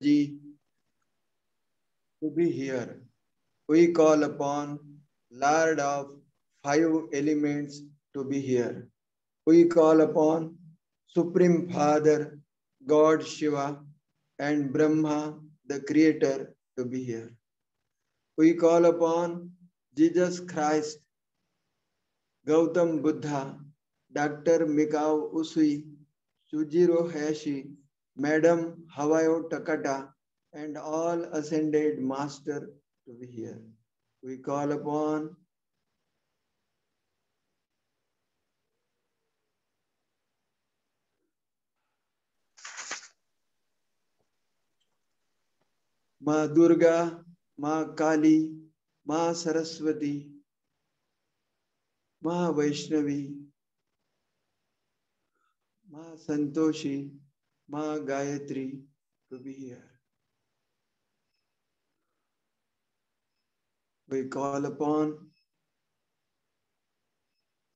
to be here. We call upon Lord of five elements to be here. We call upon Supreme Father, God Shiva, and Brahma, the Creator, to be here. We call upon Jesus Christ, Gautam Buddha, Dr. Mikao Usui, Sujiro Hayashi, Madam Hawayo Takata, and all ascended master to be here. We call upon माँ दुर्गा, माँ काली, माँ सरस्वती, माँ वैष्णवी, माँ संतोषी, माँ Gayatri to be here. We call upon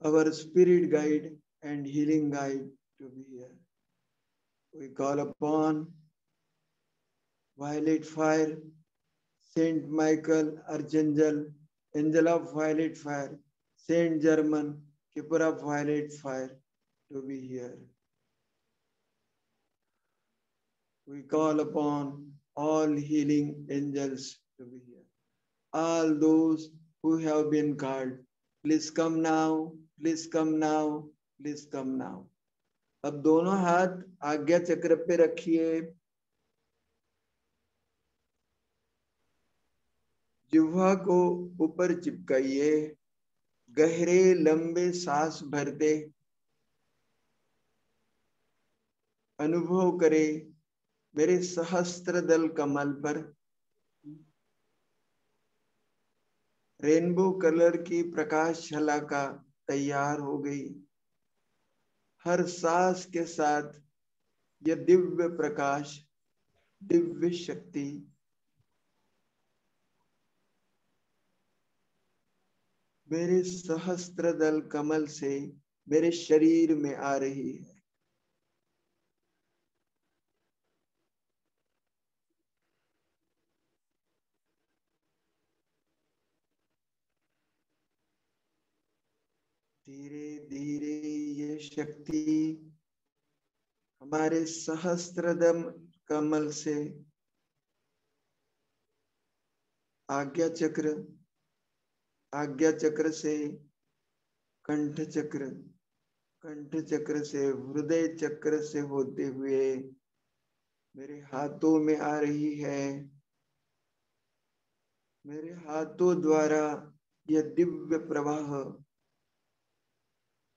our spirit guide and healing guide to be here. We call upon Violet Fire, Saint Michael Archangel, Angel of Violet Fire, Saint German, Keeper of Violet Fire to be here. We call upon all healing angels to be here. All those who have been called, please come now, please come now, please come now. अब दोनों हाथ आज्ञा चक्र पे रखिए, जिह्वा को ऊपर चिपकाइए, गहरे लंबे सांस भरते अनुभव करें मेरे सहस्त्र दल कमल पर रेनबो कलर की प्रकाश शलाका तैयार हो गई। हर सांस के साथ यह दिव्य प्रकाश, दिव्य शक्ति मेरे सहस्त्र दल कमल से मेरे शरीर में आ रही है। धीरे धीरे ये शक्ति हमारे सहस्त्रदम कमल से आज्ञा चक्र से कंठ चक्र, कंठ चक्र से हृदय चक्र से होते हुए मेरे हाथों में आ रही है। मेरे हाथों द्वारा यह दिव्य प्रवाह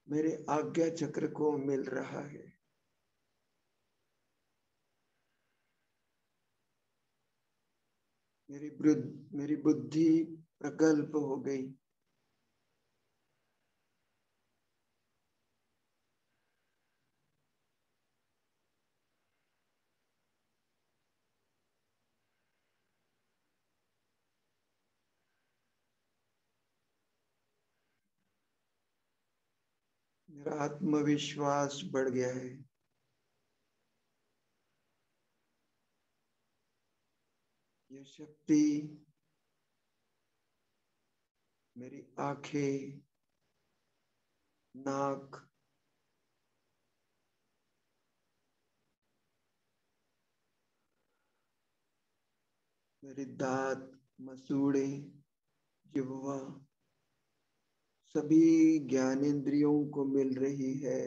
मेरे आज्ञा चक्र को मिल रहा है। मेरी बुद्धि प्रगल्भ हो गई। मेरा आत्मविश्वास बढ़ गया है। यह शक्ति मेरी आंखें, नाक, मेरे दांत, मसूड़े, जिह्वा सभी ज्ञानेंद्रियों को मिल रही है।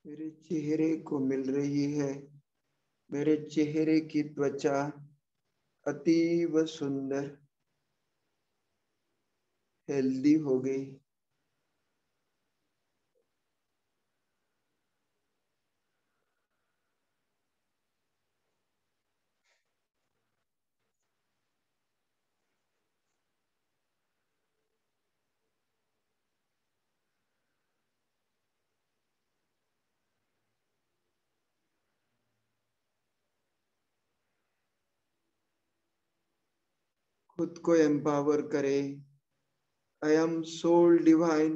मेरे चेहरे को मिल रही है। मेरे चेहरे की त्वचा अतीव सुंदर, हेल्दी हो गई। खुद को एम्पावर करें। I am soul divine,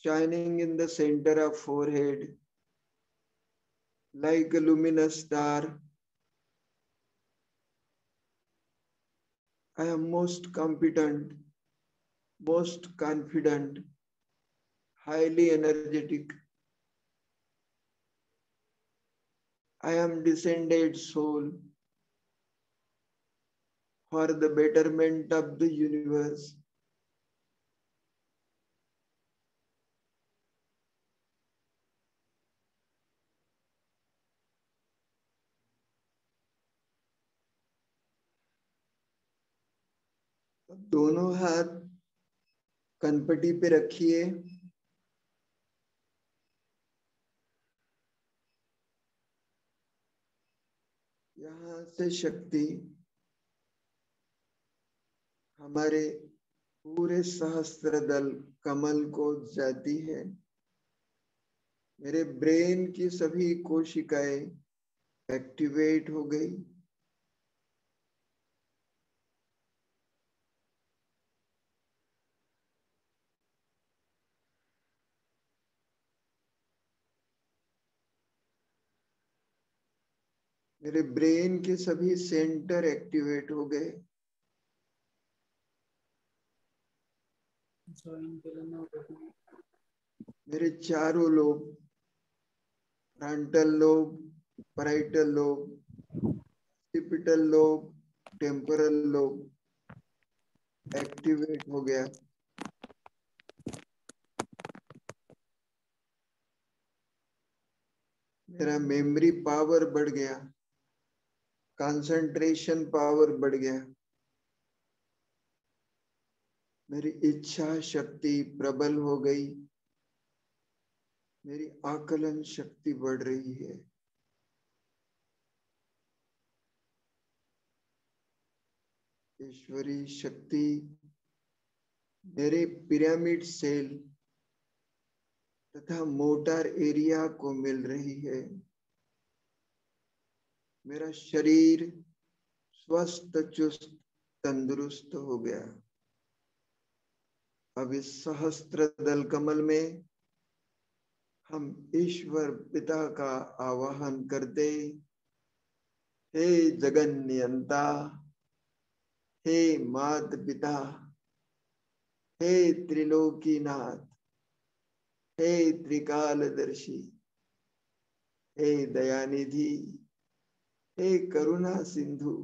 shining in the center of forehead like a luminous star. I am most competent, most confident, highly energetic. I am descended soul for the betterment of the universe. अब दोनों हाथ कनपटी पे रखिए। यहाँ से शक्ति हमारे पूरे सहस्त्रदल कमल को जाती है। मेरे ब्रेन की सभी कोशिकाएं एक्टिवेट हो गई। मेरे ब्रेन के सभी सेंटर एक्टिवेट हो गए। मेरे चारों lobe, frontal lobe, parietal lobe, occipital lobe, temporal lobe activate हो गया। मेरा मेमोरी पावर बढ़ गया, कंसंट्रेशन पावर बढ़ गया। मेरी इच्छा शक्ति प्रबल हो गई। मेरी आकलन शक्ति बढ़ रही है। ईश्वरी शक्ति मेरे पिरामिड सेल तथा मोटर एरिया को मिल रही है। मेरा शरीर स्वस्थ चुस्त तंदुरुस्त हो गया। अब इस सहस्त्र दल कमल में हम ईश्वर पिता का आवाहन करते। हे जगन नियंता, हे मात पिता, हे त्रिलोकीनाथ, हे त्रिकालदर्शी, हे दयानिधि, हे करुणा सिंधु,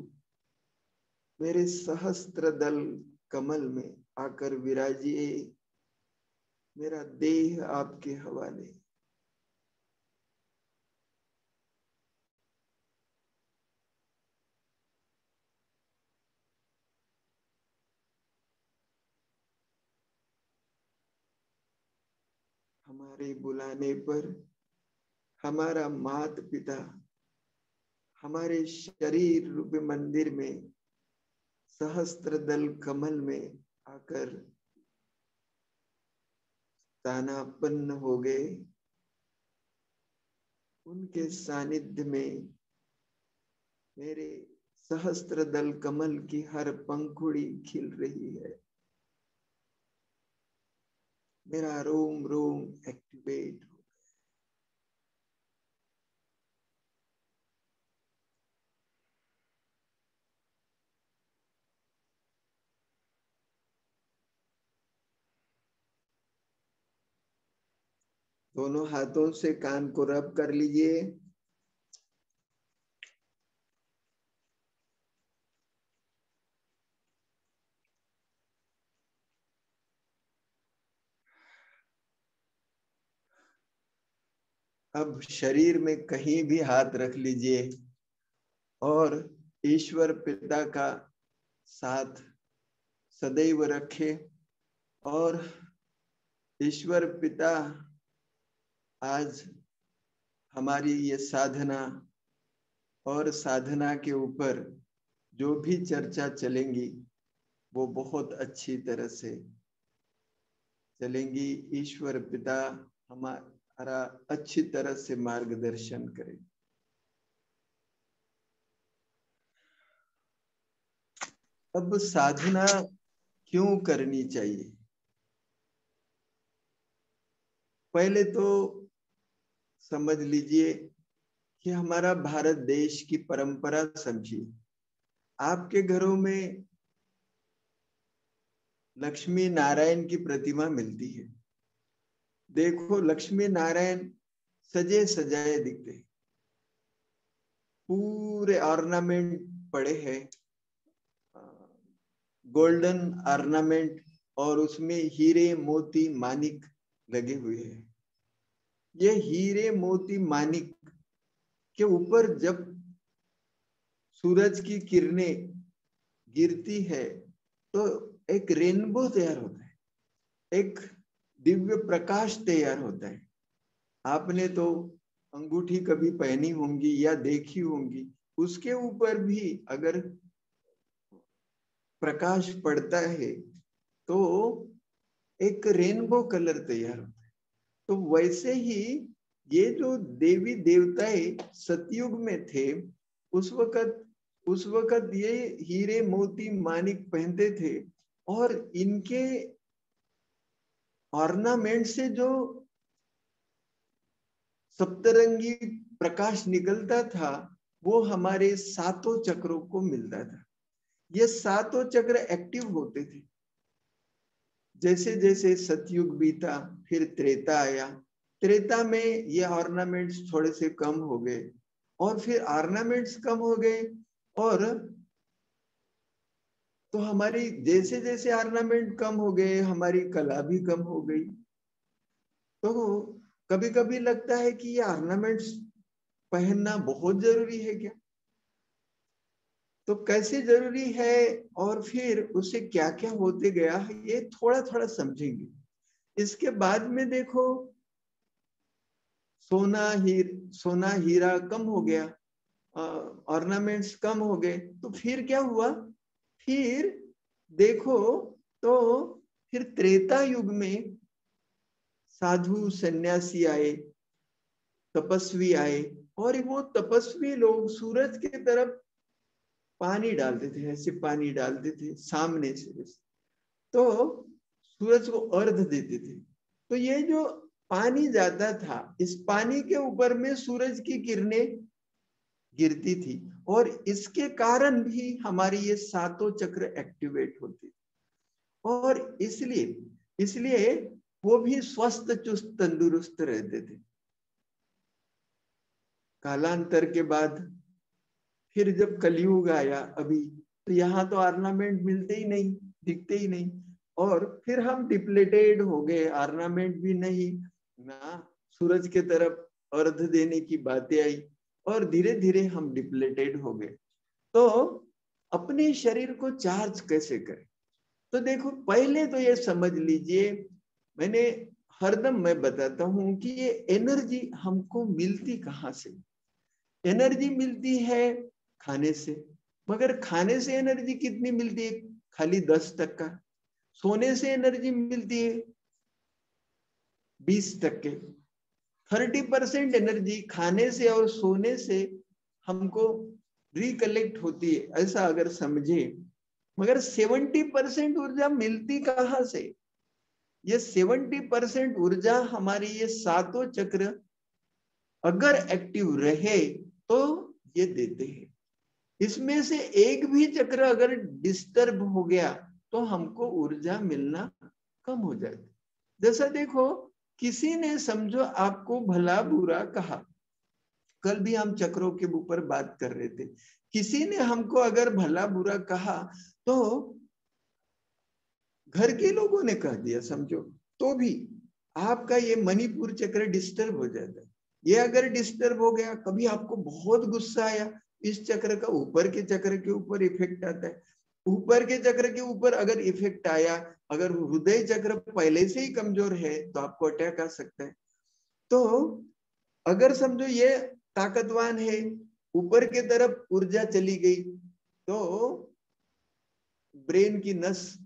मेरे सहस्त्र दल कमल में आकर विराजिए। मेरा देह आपके हवाले। हमारे बुलाने पर हमारा मात पिता हमारे शरीर रूपी मंदिर में सहस्त्र दल कमल में आकर स्थानापन्न हो गए। उनके सानिध्य में मेरे सहस्त्र दल कमल की हर पंखुड़ी खिल रही है। मेरा रोम रोम एक्टिवेट हो। दोनों हाथों से कान को रब कर लीजिए। अब शरीर में कहीं भी हाथ रख लीजिए और ईश्वर पिता का साथ सदैव रखे। और ईश्वर पिता आज हमारी ये साधना और साधना के ऊपर जो भी चर्चा चलेंगी वो बहुत अच्छी तरह से चलेंगी। ईश्वर पिता हमारा अच्छी तरह से मार्गदर्शन करे। अब साधना क्यों करनी चाहिए? पहले तो समझ लीजिए कि हमारा भारत देश की परंपरा समझिए। आपके घरों में लक्ष्मी नारायण की प्रतिमा मिलती है। देखो लक्ष्मी नारायण सजे सजाए दिखते हैं, पूरे ऑर्नामेंट पड़े हैं, गोल्डन ऑर्नामेंट, और उसमें हीरे मोती मानिक लगे हुए हैं। ये हीरे मोती मानिक के ऊपर जब सूरज की किरणें गिरती है तो एक रेनबो तैयार होता है, एक दिव्य प्रकाश तैयार होता है। आपने तो अंगूठी कभी पहनी होंगी या देखी होंगी, उसके ऊपर भी अगर प्रकाश पड़ता है तो एक रेनबो कलर तैयार होता है। तो वैसे ही ये जो देवी देवताएं सतयुग में थे, उस वक्त ये हीरे मोती मानिक पहनते थे, और इनके ऑर्नामेंट से जो सप्तरंगी प्रकाश निकलता था वो हमारे सातों चक्रों को मिलता था। ये सातों चक्र एक्टिव होते थे। जैसे जैसे सतयुग बीता, फिर त्रेता आया। त्रेता में ये ऑर्नामेंट्स थोड़े से कम हो गए, और फिर ऑर्नामेंट्स कम हो गए, और तो हमारी जैसे जैसे ऑर्नामेंट कम हो गए हमारी कला भी कम हो गई। तो कभी कभी लगता है कि ये ऑर्नामेंट्स पहनना बहुत जरूरी है क्या? तो कैसे जरूरी है और फिर उससे क्या क्या होते गया, ये थोड़ा थोड़ा समझेंगे। इसके बाद में देखो सोना हीरा कम हो गया, ऑर्नामेंट्स कम हो गए, तो फिर क्या हुआ? फिर देखो तो फिर त्रेता युग में साधु सन्यासी आए, तपस्वी आए, और वो तपस्वी लोग सूरज की तरफ पानी डालते थे, ऐसे पानी डालते थे सामने से, तो सूरज को अर्घ देते थे। तो ये जो पानी जाता था, इस पानी के ऊपर में सूरज की किरणें गिरती थी, और इसके कारण भी हमारी ये सातों चक्र एक्टिवेट होती, और इसलिए इसलिए वो भी स्वस्थ चुस्त तंदुरुस्त रहते थे। कालांतर के बाद फिर जब कलयुग आया अभी, तो यहाँ तो ऑर्नामेंट मिलते ही नहीं, दिखते ही नहीं, और फिर हम डिप्लेटेड हो गए, ऑर्नामेंट भी नहीं ना, सूरज के तरफ अर्घ देने की बातें आई, और धीरे धीरे हम डिप्लेटेड हो गए। तो अपने शरीर को चार्ज कैसे करें? तो देखो पहले तो ये समझ लीजिए, मैंने हरदम मैं बताता हूं कि ये एनर्जी हमको मिलती कहाँ से? एनर्जी मिलती है खाने से, मगर खाने से एनर्जी कितनी मिलती है? खाली 10%। सोने से एनर्जी मिलती है 20%। 30% एनर्जी खाने से और सोने से हमको रिकलेक्ट होती है, ऐसा अगर समझे। मगर 70% ऊर्जा मिलती कहाँ से? ये 70% ऊर्जा हमारी ये सातों चक्र अगर एक्टिव रहे तो ये देते हैं। इसमें से एक भी चक्र अगर डिस्टर्ब हो गया तो हमको ऊर्जा मिलना कम हो जाती। जैसा देखो, किसी ने समझो आपको भला बुरा कहा, कल भी हम चक्रों के ऊपर बात कर रहे थे, किसी ने हमको अगर भला बुरा कहा तो घर के लोगों ने कह दिया समझो, तो भी आपका ये मणिपुर चक्र डिस्टर्ब हो जाता है। ये अगर डिस्टर्ब हो गया, कभी आपको बहुत गुस्सा आया, इस चक्र का ऊपर के चक्र के ऊपर इफेक्ट आता है। ऊपर के चक्र के ऊपर अगर इफेक्ट आया, अगर हृदय चक्र पहले से ही कमजोर है तो आपको अटैक आ सकता है। तो अगर समझो ये ताकतवान है, ऊपर के तरफ ऊर्जा चली गई तो ब्रेन की नस,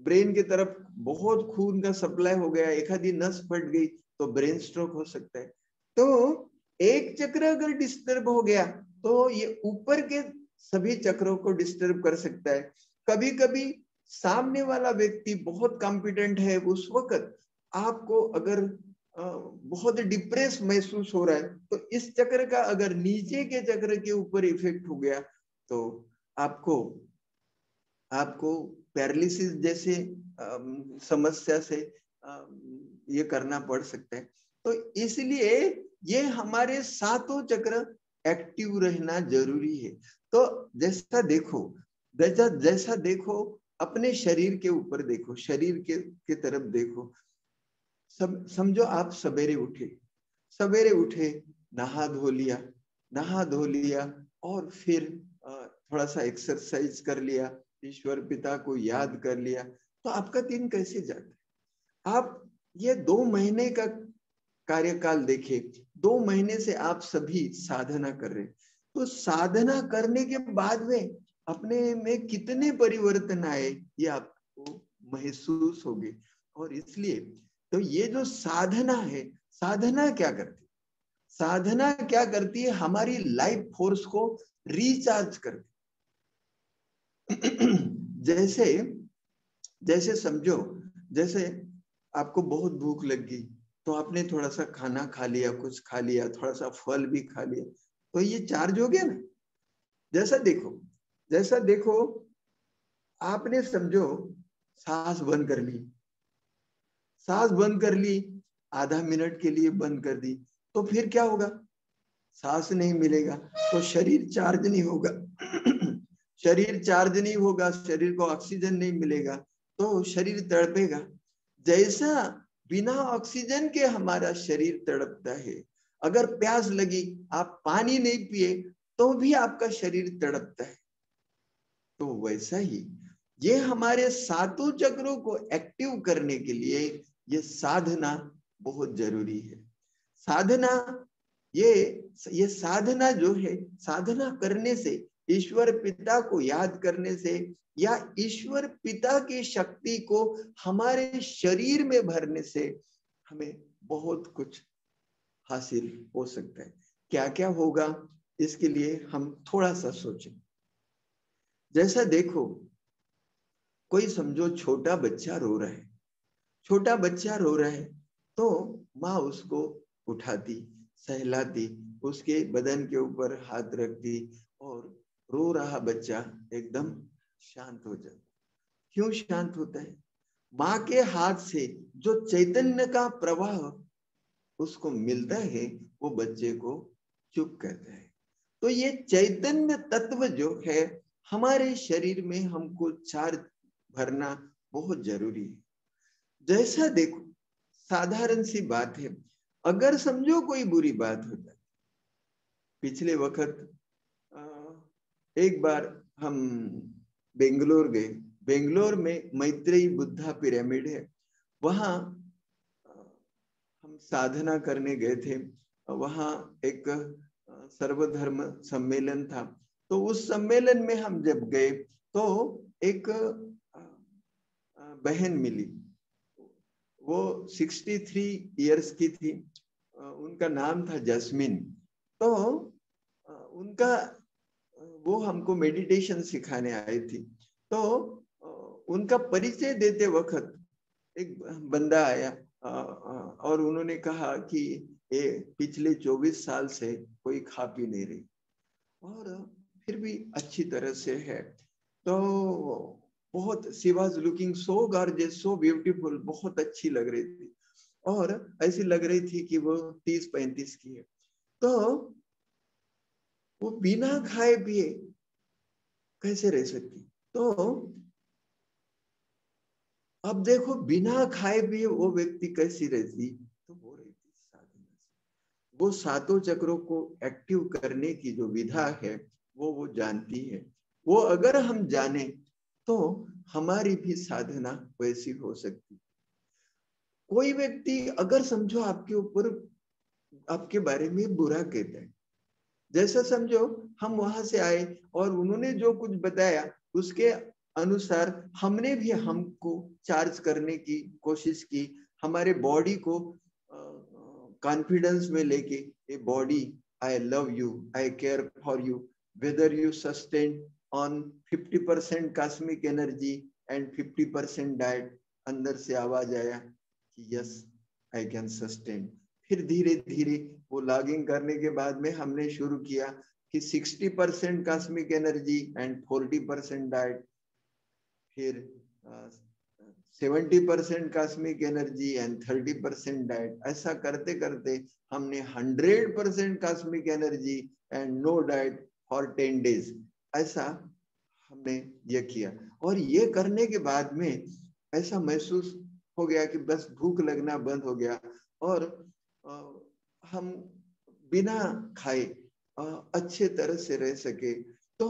ब्रेन की तरफ बहुत खून का सप्लाई हो गया, एक आधी नस फट गई तो ब्रेन स्ट्रोक हो सकता है। तो एक चक्र अगर डिस्टर्ब हो गया तो ये ऊपर के सभी चक्रों को डिस्टर्ब कर सकता है। कभी कभी सामने वाला व्यक्ति बहुत कॉम्पिटेंट है, उस वक्त आपको अगर बहुत डिप्रेस महसूस हो रहा है तो इस चक्र का अगर नीचे के चक्र के ऊपर इफेक्ट हो गया तो आपको आपको पैरालिसिस जैसे समस्या से ये करना पड़ सकता है। तो इसलिए ये हमारे सातों चक्र एक्टिव रहना जरूरी है। तो जैसा देखो जैसा देखो अपने शरीर के ऊपर देखो, शरीर के तरफ देखो। सब समझो आप सवेरे उठे, नहा धो लिया और फिर थोड़ा सा एक्सरसाइज कर लिया, ईश्वर पिता को याद कर लिया, तो आपका दिन कैसे जाता है? आप ये 2 महीने का कार्यकाल देखे, 2 महीने से आप सभी साधना कर रहे, तो साधना करने के बाद में अपने में कितने परिवर्तन आए ये आपको महसूस होगी। और इसलिए तो ये जो साधना है, साधना क्या करती है? साधना क्या करती है? हमारी लाइफ फोर्स को रिचार्ज करती। जैसे जैसे समझो, जैसे आपको बहुत भूख लग गई तो आपने थोड़ा सा खाना खा लिया, कुछ खा लिया, थोड़ा सा फल भी खा लिया, तो ये चार्ज हो गया ना। जैसा देखो आपने समझो सांस बंद कर ली, सांस बंद कर ली, आधा मिनट के लिए बंद कर दी, तो फिर क्या होगा? सांस नहीं मिलेगा तो शरीर चार्ज नहीं होगा। शरीर चार्ज नहीं होगा, शरीर को ऑक्सीजन नहीं मिलेगा तो शरीर तड़पेगा। जैसा बिना ऑक्सीजन के हमारा शरीर तड़पता है, अगर प्यास लगी आप पानी नहीं पिए तो भी आपका शरीर तड़पता है। तो वैसा ही ये हमारे सातों चक्रों को एक्टिव करने के लिए ये साधना बहुत जरूरी है। साधना ये साधना जो है, साधना करने से, ईश्वर पिता को याद करने से या ईश्वर पिता की शक्ति को हमारे शरीर में भरने से हमें बहुत कुछ हासिल हो सकता है। क्या क्या होगा इसके लिए हम थोड़ा सा सोचें। जैसा देखो कोई समझो छोटा बच्चा रो रहा है, छोटा बच्चा रो रहा है तो माँ उसको उठाती, सहलाती, उसके बदन के ऊपर हाथ रखती और रो रहा बच्चा एकदम शांत हो जाता। क्यों शांत होता है? माँ के हाथ से जो चैतन्य का प्रवाह उसको मिलता है वो बच्चे को चुप करता है। तो ये चैतन्य तत्व जो है हमारे शरीर में हमको चार्ज भरना बहुत जरूरी है। जैसा देखो साधारण सी बात है, अगर समझो कोई बुरी बात हो जाए, पिछले वक्त एक बार हम बेंगलोर गए, बेंगलोर में मैत्रेयी बुद्धा पिरामिड है, वहां हम साधना करने गए थे। वहां एक सर्वधर्म सम्मेलन था, तो उस सम्मेलन में हम जब गए तो एक बहन मिली, वो 63 इयर्स की थी, उनका नाम था जस्मिन। तो उनका वो हमको मेडिटेशन सिखाने आई थी। तो उनका परिचय देते वक्त एक बंदा आया और उन्होंने कहा कि ये पिछले 24 साल से कोई खा पी नहीं रही और फिर भी अच्छी तरह से है। तो बहुत शी वाज looking so gorgeous, so beautiful, बहुत अच्छी लग रही थी और ऐसी लग रही थी कि वो 30-35 की है। तो वो बिना खाए पिए कैसे रह सकती? तो अब देखो बिना खाए पिए वो व्यक्ति कैसी रहती? तो वो रहती साधना से। वो सातों चक्रों को एक्टिव करने की जो विधा है वो जानती है। वो अगर हम जाने तो हमारी भी साधना वैसी हो सकती। कोई व्यक्ति अगर समझो आपके ऊपर, आपके बारे में बुरा कहता है, जैसा समझो हम वहां से आए और उन्होंने जो कुछ बताया उसके अनुसार हमने भी हमको चार्ज करने की कोशिश की, हमारे बॉडी को कॉन्फिडेंस में लेके, a body I love you, I care for you, whether you sustain on 50% cosmic energy end 50% diet. अंदर से आवाज आया कि यस आई कैन सस्टेन। फिर धीरे धीरे वो लॉगिंग करने के बाद में हमने शुरू किया कि 60% कॉस्मिक एनर्जी एंड 40% डाइट, फिर 70% कॉस्मिक एनर्जी एंड 30% डाइट। ऐसा करते करते हमने 100% cosmic energy and no diet for 10 days, ऐसा हमने ये किया। और ये करने के बाद में ऐसा महसूस हो गया कि बस भूख लगना बंद हो गया और हम बिना खाए अच्छे तरह से रह सके। तो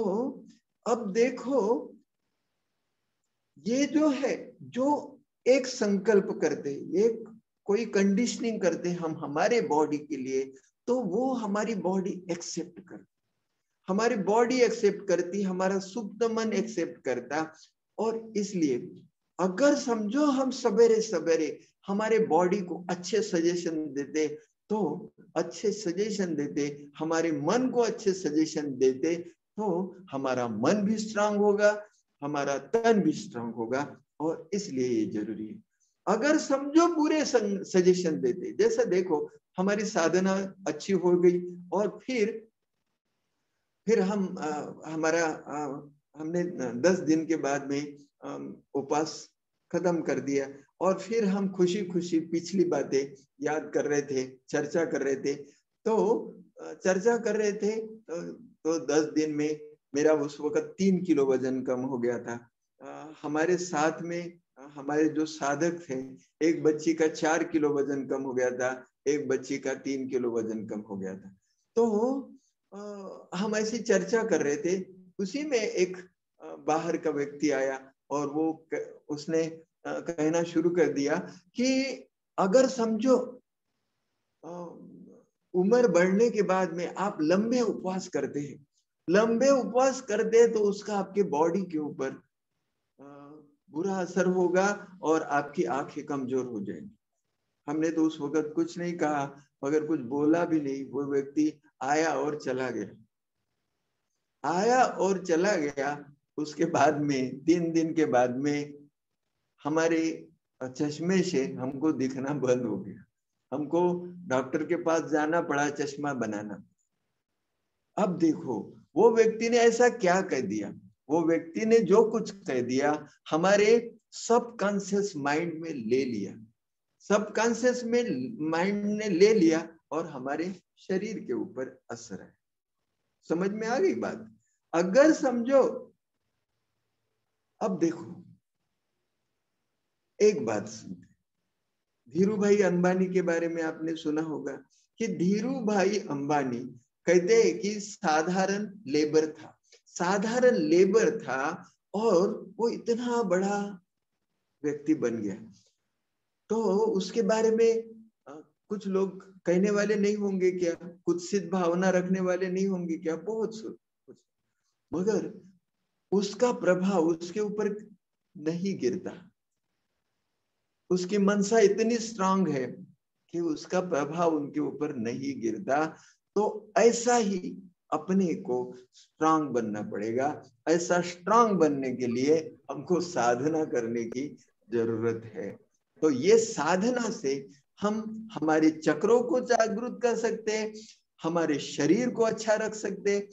अब देखो, ये जो है, जो एक संकल्प करते, एक कोई कंडीशनिंग करते हम हमारे बॉडी के लिए, तो वो हमारी बॉडी एक्सेप्ट करती, हमारी बॉडी एक्सेप्ट करती, हमारा सुप्त मन एक्सेप्ट करता। और इसलिए अगर समझो हम सवेरे सवेरे हमारे बॉडी को अच्छे सजेशन देते, तो अच्छे सजेशन देते, हमारे मन को अच्छे सजेशन देते, तो हमारा मन भी स्ट्रांग होगा, हमारा तन भी स्ट्रांग होगा। और इसलिए ये जरूरी है। अगर समझो बुरे सजेशन देते, जैसा देखो हमारी साधना अच्छी हो गई और फिर हम हमारा हमने 10 दिन के बाद में उपवास खत्म कर दिया और फिर हम खुशी खुशी पिछली बातें याद कर रहे थे, चर्चा कर रहे थे। तो चर्चा कर रहे थे तो 10 दिन में मेरा उस वक्त 3 किलो वजन कम हो गया था। हमारे साथ में हमारे जो साधक थे, एक बच्ची का 4 किलो वजन कम हो गया था, एक बच्ची का 3 किलो वजन कम हो गया था। तो हम ऐसी चर्चा कर रहे थे, उसी में एक बाहर का व्यक्ति आया और उसने कहना शुरू कर दिया कि अगर समझो उम्र बढ़ने के बाद में आप लंबे उपवास करते हैं, लंबे उपवास करते हैं, तो उसका आपके बॉडी के ऊपर बुरा असर होगा और आपकी आंखें कमजोर हो जाएंगी। हमने तो उस वक्त कुछ नहीं कहा, मगर कुछ बोला भी नहीं। वो व्यक्ति आया और चला गया, आया और चला गया। उसके बाद में 3 दिन के बाद में हमारे चश्मे से हमको दिखना बंद हो गया, हमको डॉक्टर के पास जाना पड़ा, चश्मा बनाना। अब देखो वो व्यक्ति ने ऐसा क्या कह दिया, वो व्यक्ति ने जो कुछ कह दिया हमारे सबकॉन्शियस माइंड में ले लिया, सबकॉन्शियस में माइंड ने ले लिया और हमारे शरीर के ऊपर असर है। समझ में आ गई बात? अगर समझो, अब देखो एक बात सुनते, धीरू भाई अंबानी के बारे में आपने सुना होगा कि धीरू भाई अंबानी कहते हैं कि साधारण लेबर था, साधारण लेबर था और वो इतना बड़ा व्यक्ति बन गया। तो उसके बारे में कुछ लोग कहने वाले नहीं होंगे क्या, कुत्सित भावना रखने वाले नहीं होंगे क्या? बहुत कुछ, मगर उसका प्रभाव उसके ऊपर नहीं गिरता। उसकी मनसा इतनी स्ट्रांग है कि उसका प्रभाव उनके ऊपर नहीं गिरता। तो ऐसा ही अपने को स्ट्रांग बनना पड़ेगा। ऐसा स्ट्रांग बनने के लिए हमको साधना करने की जरूरत है। तो ये साधना से हम हमारे चक्रों को जागृत कर सकते हैं, हमारे शरीर को अच्छा रख सकते हैं।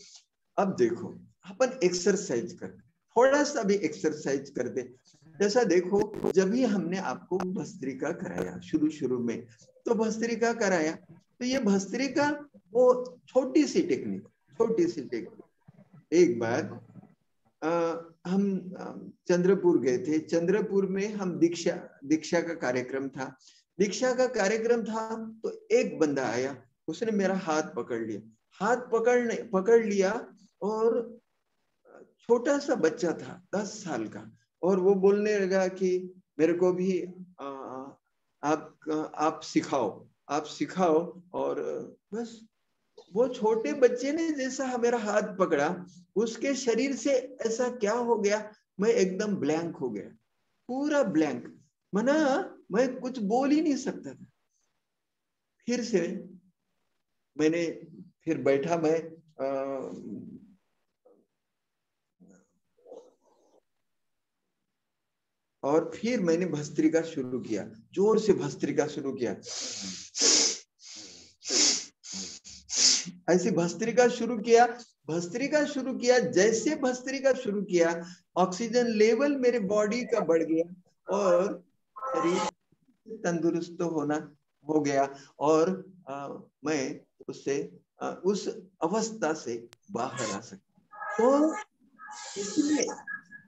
अब देखो अपन एक्सरसाइज करते, थोड़ा सा भी एक्सरसाइज करते, जैसा देखो जब भी हमने आपको भस्त्रिका कराया शुरू शुरू में, तो भस्त्रिका कराया, तो ये भस्त्रिका वो छोटी सी टेक्निक, छोटी सी टेक्निक। एक बार हम चंद्रपुर गए थे, चंद्रपुर में हम दीक्षा का कार्यक्रम था, दीक्षा का कार्यक्रम था। तो एक बंदा आया, उसने मेरा हाथ पकड़ लिया, हाथ पकड़ लिया और छोटा सा बच्चा था 10 साल का, और वो बोलने लगा कि मेरे को भी आप सिखाओ, आप सिखाओ। और बस वो छोटे बच्चे ने जैसा मेरा हाथ पकड़ा, उसके शरीर से ऐसा क्या हो गया, मैं एकदम ब्लैंक हो गया, पूरा ब्लैंक, मना मैं कुछ बोल ही नहीं सकता था। फिर से मैंने फिर बैठा, मैं और फिर मैंने भस्त्रिका शुरू किया, जोर से भस्त्रिका शुरू किया। ऐसे भस्त्रिका शुरू किया, भस्त्रिका शुरू किया। जैसे भस्त्रिका शुरू किया, ऑक्सीजन लेवल मेरे बॉडी का बढ़ गया और शरीर तंदुरुस्त होना हो गया और मैं उससे उस अवस्था से बाहर आ सकता। तो इसलिए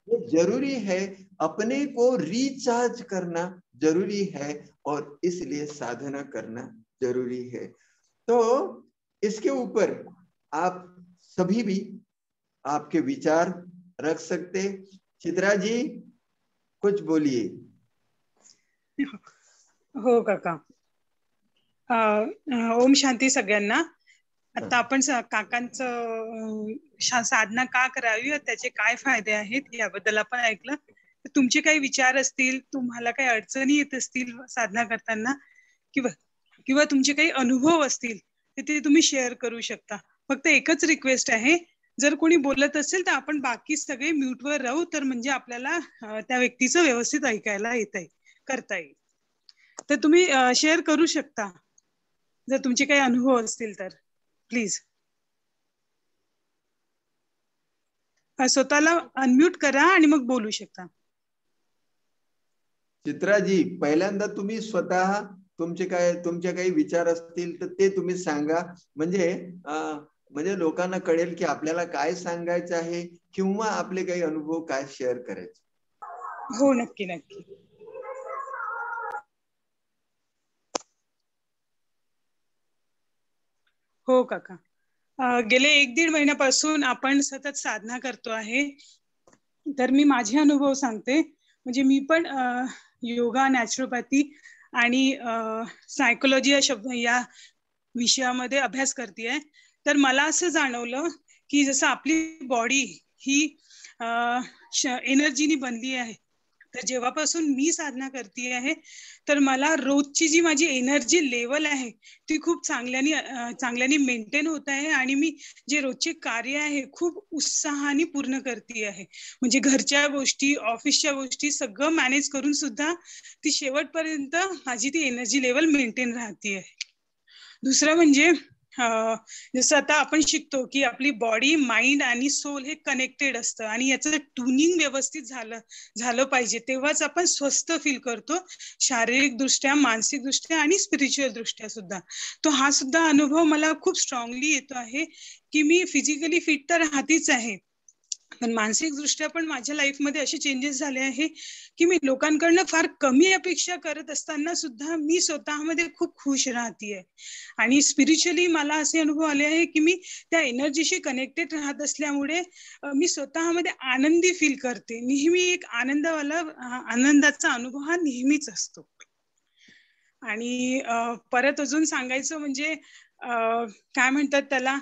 ये जरूरी है, अपने को रिचार्ज करना जरूरी है और इसलिए साधना करना जरूरी है। तो इसके ऊपर आप सभी भी आपके विचार रख सकते। चित्रा जी कुछ बोलिए। हो काका। ओम शांती सगळ्यांना। आता आपण काकांचं साधना का करावी और त्याचे काय फायदे आहेत याबद्दल आपण ऐकलं। तुमचे काही विचार असतील, तुम्हाला काही अडचणी येत असतील साधना करताना, किंवा तुमचे काही अनुभव असतील ते तुम्ही शेअर करू शकता। फक्त एकच रिक्वेस्ट आहे, जर कोणी बोलत असेल तर आपण बाकी सगळे म्यूट वर राहू, तर म्हणजे आपल्याला त्या व्यक्तीचं व्यवस्थित ऐकायला करता येईल। तर तुम्ही शेअर करू शकता जर तुमचे काही अनुभव असतील तर, प्लीज स्वतःला अनम्यूट करा आणि मग बोलू शकता। चित्राजी पहिल्यांदा तुम्ही स्वतः तुमचे काही विचार असतील तर ते तुम्ही सांगा, म्हणजे लोकांना कळेल की आपल्याला काय सांगायचं आहे किंवा आपले काही अनुभव काय शेअर करायचे। हो नक्की नक्की। हो काका, गेले 1-1.5 महिन्यापासून आपण सतत साधना करतो आहे। तर मी माझे अनुभव सांगते। म्हणजे मी पण योगा, नॅचरोपॅथी आणि सायकोलॉजी या विषयामध्ये अभ्यास करतेय। तर मला असं जाणवलं की जसं आपली बॉडी ही एनर्जीनी बनली आहे, तर जेव्हापासून मी साधना करते आहे तर मला रोजची जी माझी एनर्जी लेवल आहे ती खूप चांगल्याने मेंटेन होत आहे आणि मी जे रोजचे कार्य आहे खूप उत्साहाने पूर्ण करते आहे। म्हणजे घरच्या गोष्टी, ऑफिसच्या गोष्टी सगळं मॅनेज करून सुद्धा ती शेवटपर्यंत माझी ती एनर्जी लेवल मेंटेन राहते आहे। दुसरं म्हणजे जसं आता आपण शिकतो की आपली बॉडी, माइंड आणि सोल हे कनेक्टेड असतं आणि याचं ट्युनिंग व्यवस्थित झालं पाहिजे, तेव्हाच आपण स्वस्थ फील करतो, शारीरिक दृष्ट्या, मानसिक दृष्ट्या आणि स्पिरिच्युअल दृष्ट्या सुद्धा। तो हा सुद्धा अनुभव मला खूप स्ट्रॉंगली येतो आहे की मी फिजिकली फिट तर राहतेच आहे, पण मानसिक दृष्ट्या पण माझ्या लाईफमध्ये असे चेंजेस झाले आहे की मी लोकांकडनं फार कमी अपेक्षा करत असताना सुद्धा मी स्वतःमध्ये खूप खुश राहतेय। आणि स्पिरिच्युअली मला असे अनुभव आले आहे की मी त्या एनर्जीशी कनेक्टेड राहत असल्यामुळे मी स्वतःमध्ये आनंदी फील करते। नेहमी एक आनंदाचा अनुभव हा नेहमीच असतो। आणि परत अजून सांगायचं म्हणजे काय म्हणतात त्याला,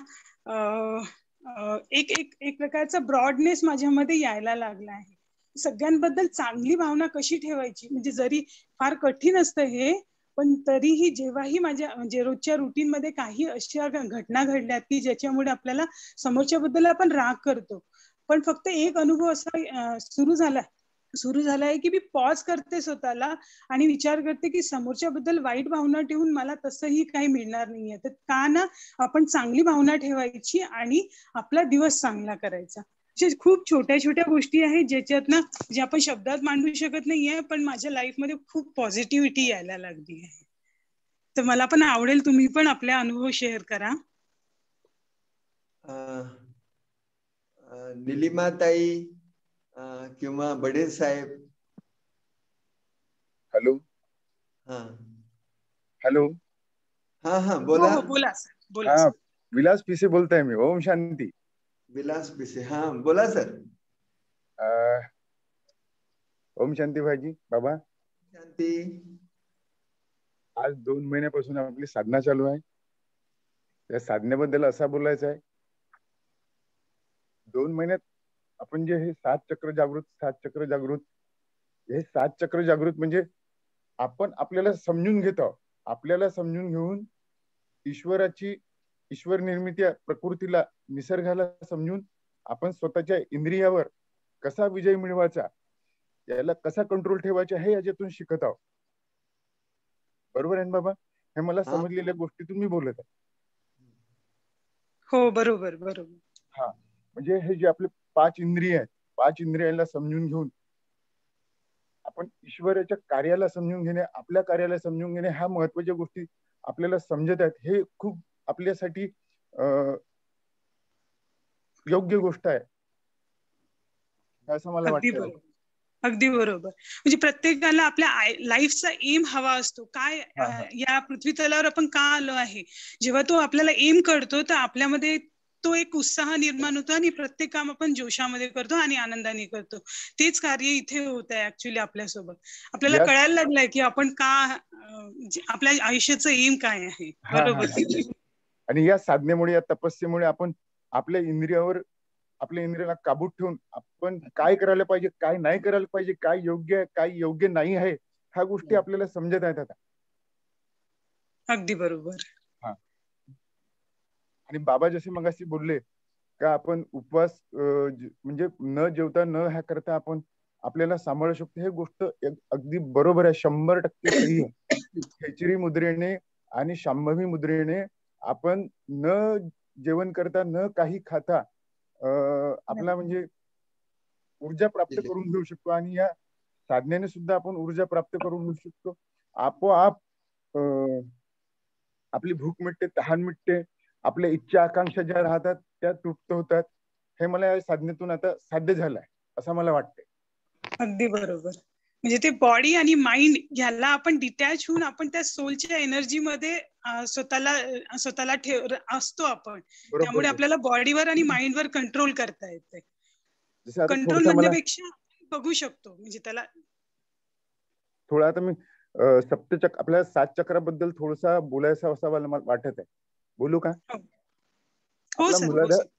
एक प्रकारचा ब्रॉडनेस माझ्यामध्ये यायला लागला आहे। सगळ्यांबद्दल चांगली भावना कशी ठेवायची, म्हणजे जरी फार कठीण असतं हे, पण तरीही जेव्हाही माझ्या म्हणजे रोजच्या रुटीन मध्ये काही अशा घटना घडल्या की ज्याच्यामुळे आपल्याला समोरच्या बद्दल आपण राग करतो, पण फक्त एक अनुभव असा सुरू झालाय की मी पॉज करते स्वतःला आणि विचार करते की समोरच्या बद्दल वाईट भावना ठेवून मला तसंही काही मिळणार नाहीये, तर का ना आपण चांगली भावना ठेवायची आणि आपला दिवस चांगला करायचा। खूप छोट्या छोट्या गोष्टी आहेत ज्याच्यातनं जे आपण शब्दात मांडू शकत नाहीये, पण माझ्या लाईफ मध्ये खूप पॉझिटिव्हिटी यायला लागली आहे। तर मला पण आवडेल तुम्ही पण आपले अनुभव शेअर करा। निलिमाताई किंवा बडे साहेब। हॅलो। हा हॅलो। हाँ हाँ बोला। हो बोला सर, बोला हाँ, सर। विलास पीसे बोलता है मैं। ओम शांति। विलास पीसे, हाँ बोला सर। ओम शांति भाईजी, बाबा। शांति। आज 2 महिन्यापासून आपली साधना चालू आहे। या साधनेबद्दल असं बोलायचं आहे, 2 महिन्यात आपण जे हे 7 चक्र जागृत, हे 7 चक्र जागृत म्हणजे आपण आपल्याला समजून घेतो, आपल्याला समजून घेऊन ईश्वर निर्मिती प्रकृतीला, निसर्गाला समजून आपण स्वतःच्या इंद्रियावर कसा विजय मिळवायचा याला कसा कंट्रोल ठेवायचा हे याच्यातून शिकत आहोत. बरोबर आहे ना बाबा? हे मला समजलेल्या गोष्टी तुम्ही बोलत आहे. हो बरोबर बरोबर. हा, म्हणजे हे जे आपले 5 इंद्रिय आहेत, 5 इंद्रियाला समजून घेऊन आपण ईश्वराच्या कार्याला समजून घेणे, आपल्या कार्याला समजून घेणे, ह्या महत्वाच्या गोष्टी आपल्याला समजत आहेत. हे खूप आपल्यासाठी योग्य गोष्ट आहे असं मला वाटतं. अगदी बरोबर. म्हणजे प्रत्येकाला आपल्या लाईफचा एम हवा असतो. काय या पृथ्वी तलावर आपण का आलो आहे, जेव्हा तो आपल्याला एम कळतो तर आपल्यामध्ये तो एक उत्साह निर्माण होतो आणि प्रत्येक काम आपण जोशामध्ये करतो आणि आनंदाने करतो. तेच कार्य इथे होत आहे ऍक्च्युली आपल्यासोबत. आपल्याला कळायला लागलंय की आपण का, आपल्या आयुष्याचं एम काय आहे. बरोबर. आणि या साधनेमुळे, या तपस्येमुळे आपण आपल्या इंद्रियाला काबूत ठेवून आपण काय करायला पाहिजे, काय नाही करायला पाहिजे, काय योग्य आहे, काय योग्य नाही आहे, ह्या गोष्टी आपल्याला समजत आहेत आता. अगदी बरोबर. आणि बाबा जसे मगाशी बोलले का आपण उपवास म्हणजे न जेवता न ह्या करता आपण आपल्याला सांभाळू शकतो, हे गोष्ट अगदी बरोबर आहे, 100% सही आहे. खेचरी मुद्रेने आणि शांभवी मुद्रेने आपण न जेवण करता, न काही खाता आपला म्हणजे ऊर्जा प्राप्त करून घेऊ शकतो. आणि या साधनेने सुद्धा आपण ऊर्जा प्राप्त करून घेऊ शकतो. आपोआप आपली भूक मिटते, तहान मिटते, आपल्या इच्छा आकांक्षा ज्या राहतात त्या तृप्त होतात. हे मला या साधनेतून आता साध्य झालंय असं मला वाटतंय. अगदी बरोबर. म्हणजे ते बॉडी आणि माइंड ह्याला आपण डिटॅच होऊन आपण त्या सोलच्या एनर्जी मध्ये स्वतःला असतो आपण. त्यामुळे आपल्याला बॉडीवर आणि माइंडवर कंट्रोल करता येते. कंट्रोल म्हणण्यापेक्षा बघू शकतो. म्हणजे त्याला थोडा आता मी सप्तचक्र, आपल्या 7 चक्राबद्दल थोडासा बोलायचं असं मला वाटत आहे. बोलू का?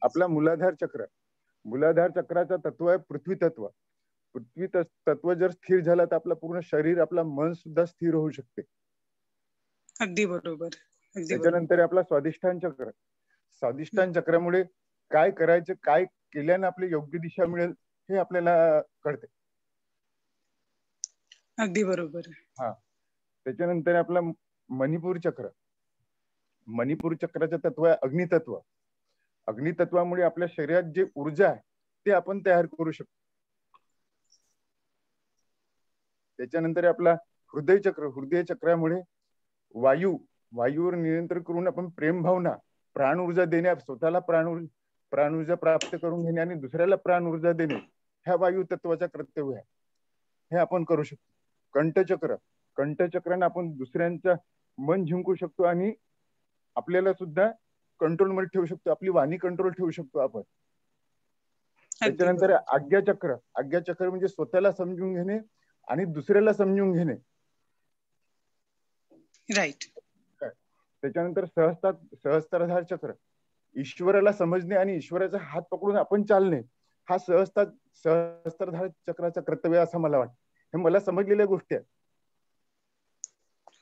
आपला मूलाधार चक्राचा तत्व आहे पृथ्वी तत्व. पृथ्वी तत्व जर स्थिर झालं तर आपलं पूर्ण शरीर, आपलं मन सुद्धा स्थिर होऊ शकते. अगदी बरोबर. त्याच्यानंतर आपला स्वादिष्ठान चक्र. स्वादिष्ठान चक्रामुळे काय करायचं, काय केल्याने आपली योग्य दिशा मिळेल हे आपल्याला कळते. अगदी बरोबर. हा, त्याच्यानंतर आपला मणिपूर चक्र. मणिपूर चक्राचं तत्व आहे अग्नितत्व. अग्नितत्वामुळे आपल्या शरीरात जे ऊर्जा आहे ते आपण तयार करू शकतो. त्याच्यानंतर आपला हृदय चक्र. हृदय चक्रामुळे वायूवर नियंत्रण करून आपण प्रेम भावना, प्राण ऊर्जा देणे, स्वतःला प्राण ऊर्जा प्राप्त करून घेणे आणि दुसऱ्याला प्राण ऊर्जा देणे, ह्या वायू तत्वाचा कर्तव्य आहे. हे आपण करू शकतो. कंठचक्राने आपण दुसऱ्यांचा मन जिंकू शकतो आणि आपल्याला सुद्धा कंट्रोल मध्ये ठेवू शकतो. आपली वाणी कंट्रोल ठेवू शकतो आपण. त्याच्यानंतर आज्ञाचक्र म्हणजे स्वतःला समजून घेणे आणि दुसऱ्याला समजून घेणे. राईट. त्याच्यानंतर सहस्त्राधार चक्र. ईश्वराला समजणे आणि ईश्वराचा हात पकडून आपण चालणे, हा सहस्त्राधार चक्राचा कर्तव्य असं मला वाटतं. हे मला समजलेल्या गोष्टी आहेत.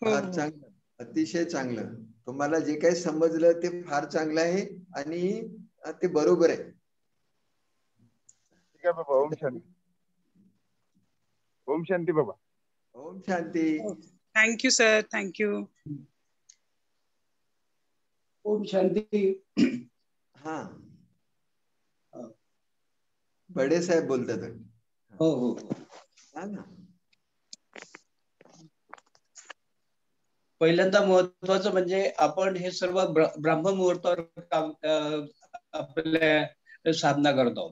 फार चांगलं, अतिशय चांगलं. तुम्हाला जे काही समजलं ते फार चांगलं आहे आणि ते बरोबर आहे. ठीक आहे बाबा. ओम शांती. ओम शांती बाबा. ओम शांती. Thank you sir. थँक्यू. ओम शांती. हा, बडे साहेब बोलतात. हो हो. पहिल्यांदा महत्वाचं म्हणजे आपण हे सर्व ब्राह्म मुहूर्तावर आपल्या साधना करतो.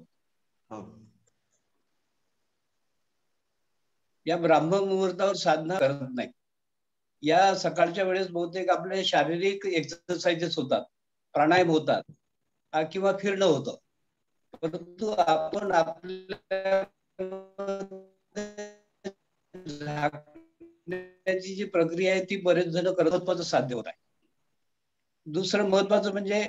या ब्राह्म मुहूर्तावर साधना करत नाही. या सकाळच्या वेळेस बहुतेक आपले शारीरिक एक्सरसाइजेस होतात, प्राणायाम होतात किंवा फिरणं होतं. परंतु आपण आपल्या झाकण्याची जी प्रक्रिया आहे ती बरेच जण महत्वाचं साध्य होत आहे. दुसरं महत्वाचं म्हणजे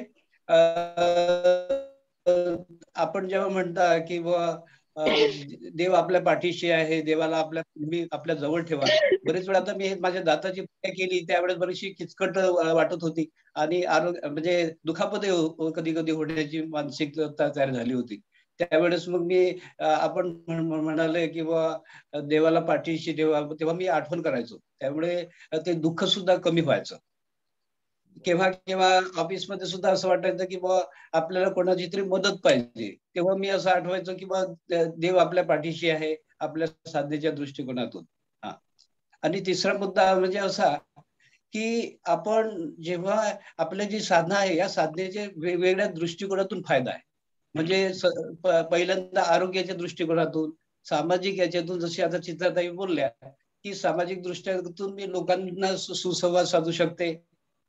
आपण जेव्हा म्हणता की देव आपल्या पाठीशी आहे, देवाला आपल्या जवळ ठेवा. बरेच वेळा आता मी माझ्या दाताची पूजा केली त्यावेळेस बरीचशी किचकट वाटत होती आणि आरोग्य म्हणजे दुखापत कधी कधी होण्याची मानसिकता तयार झाली होती. त्यावेळेस मग मी आपण म्हणाले किंवा देवाला पाठीशी तेव्हा मी आठवण करायचो. त्यामुळे ते दुःख सुद्धा कमी व्हायचं. केव्हा केव्हा ऑफिसमध्ये सुद्धा असं वाटायचं की बा आपल्याला कोणाची तरी मदत पाहिजे, तेव्हा मी असं आठवायचं की बा देव आपल्या पाठीशी आहे आपल्या साधनेच्या दृष्टिकोनातून. हा. आणि तिसरा मुद्दा म्हणजे असा की आपण जेव्हा आपली जी साधना आहे या साधनेचे वेगवेगळ्या दृष्टिकोनातून फायदा आहे. म्हणजे पहिल्यांदा आरोग्याच्या दृष्टिकोनातून, सामाजिक याच्यातून, जशी आता चित्राताई बोलल्या की सामाजिक दृष्टीतून मी लोकांना सुसंवाद साधू शकते,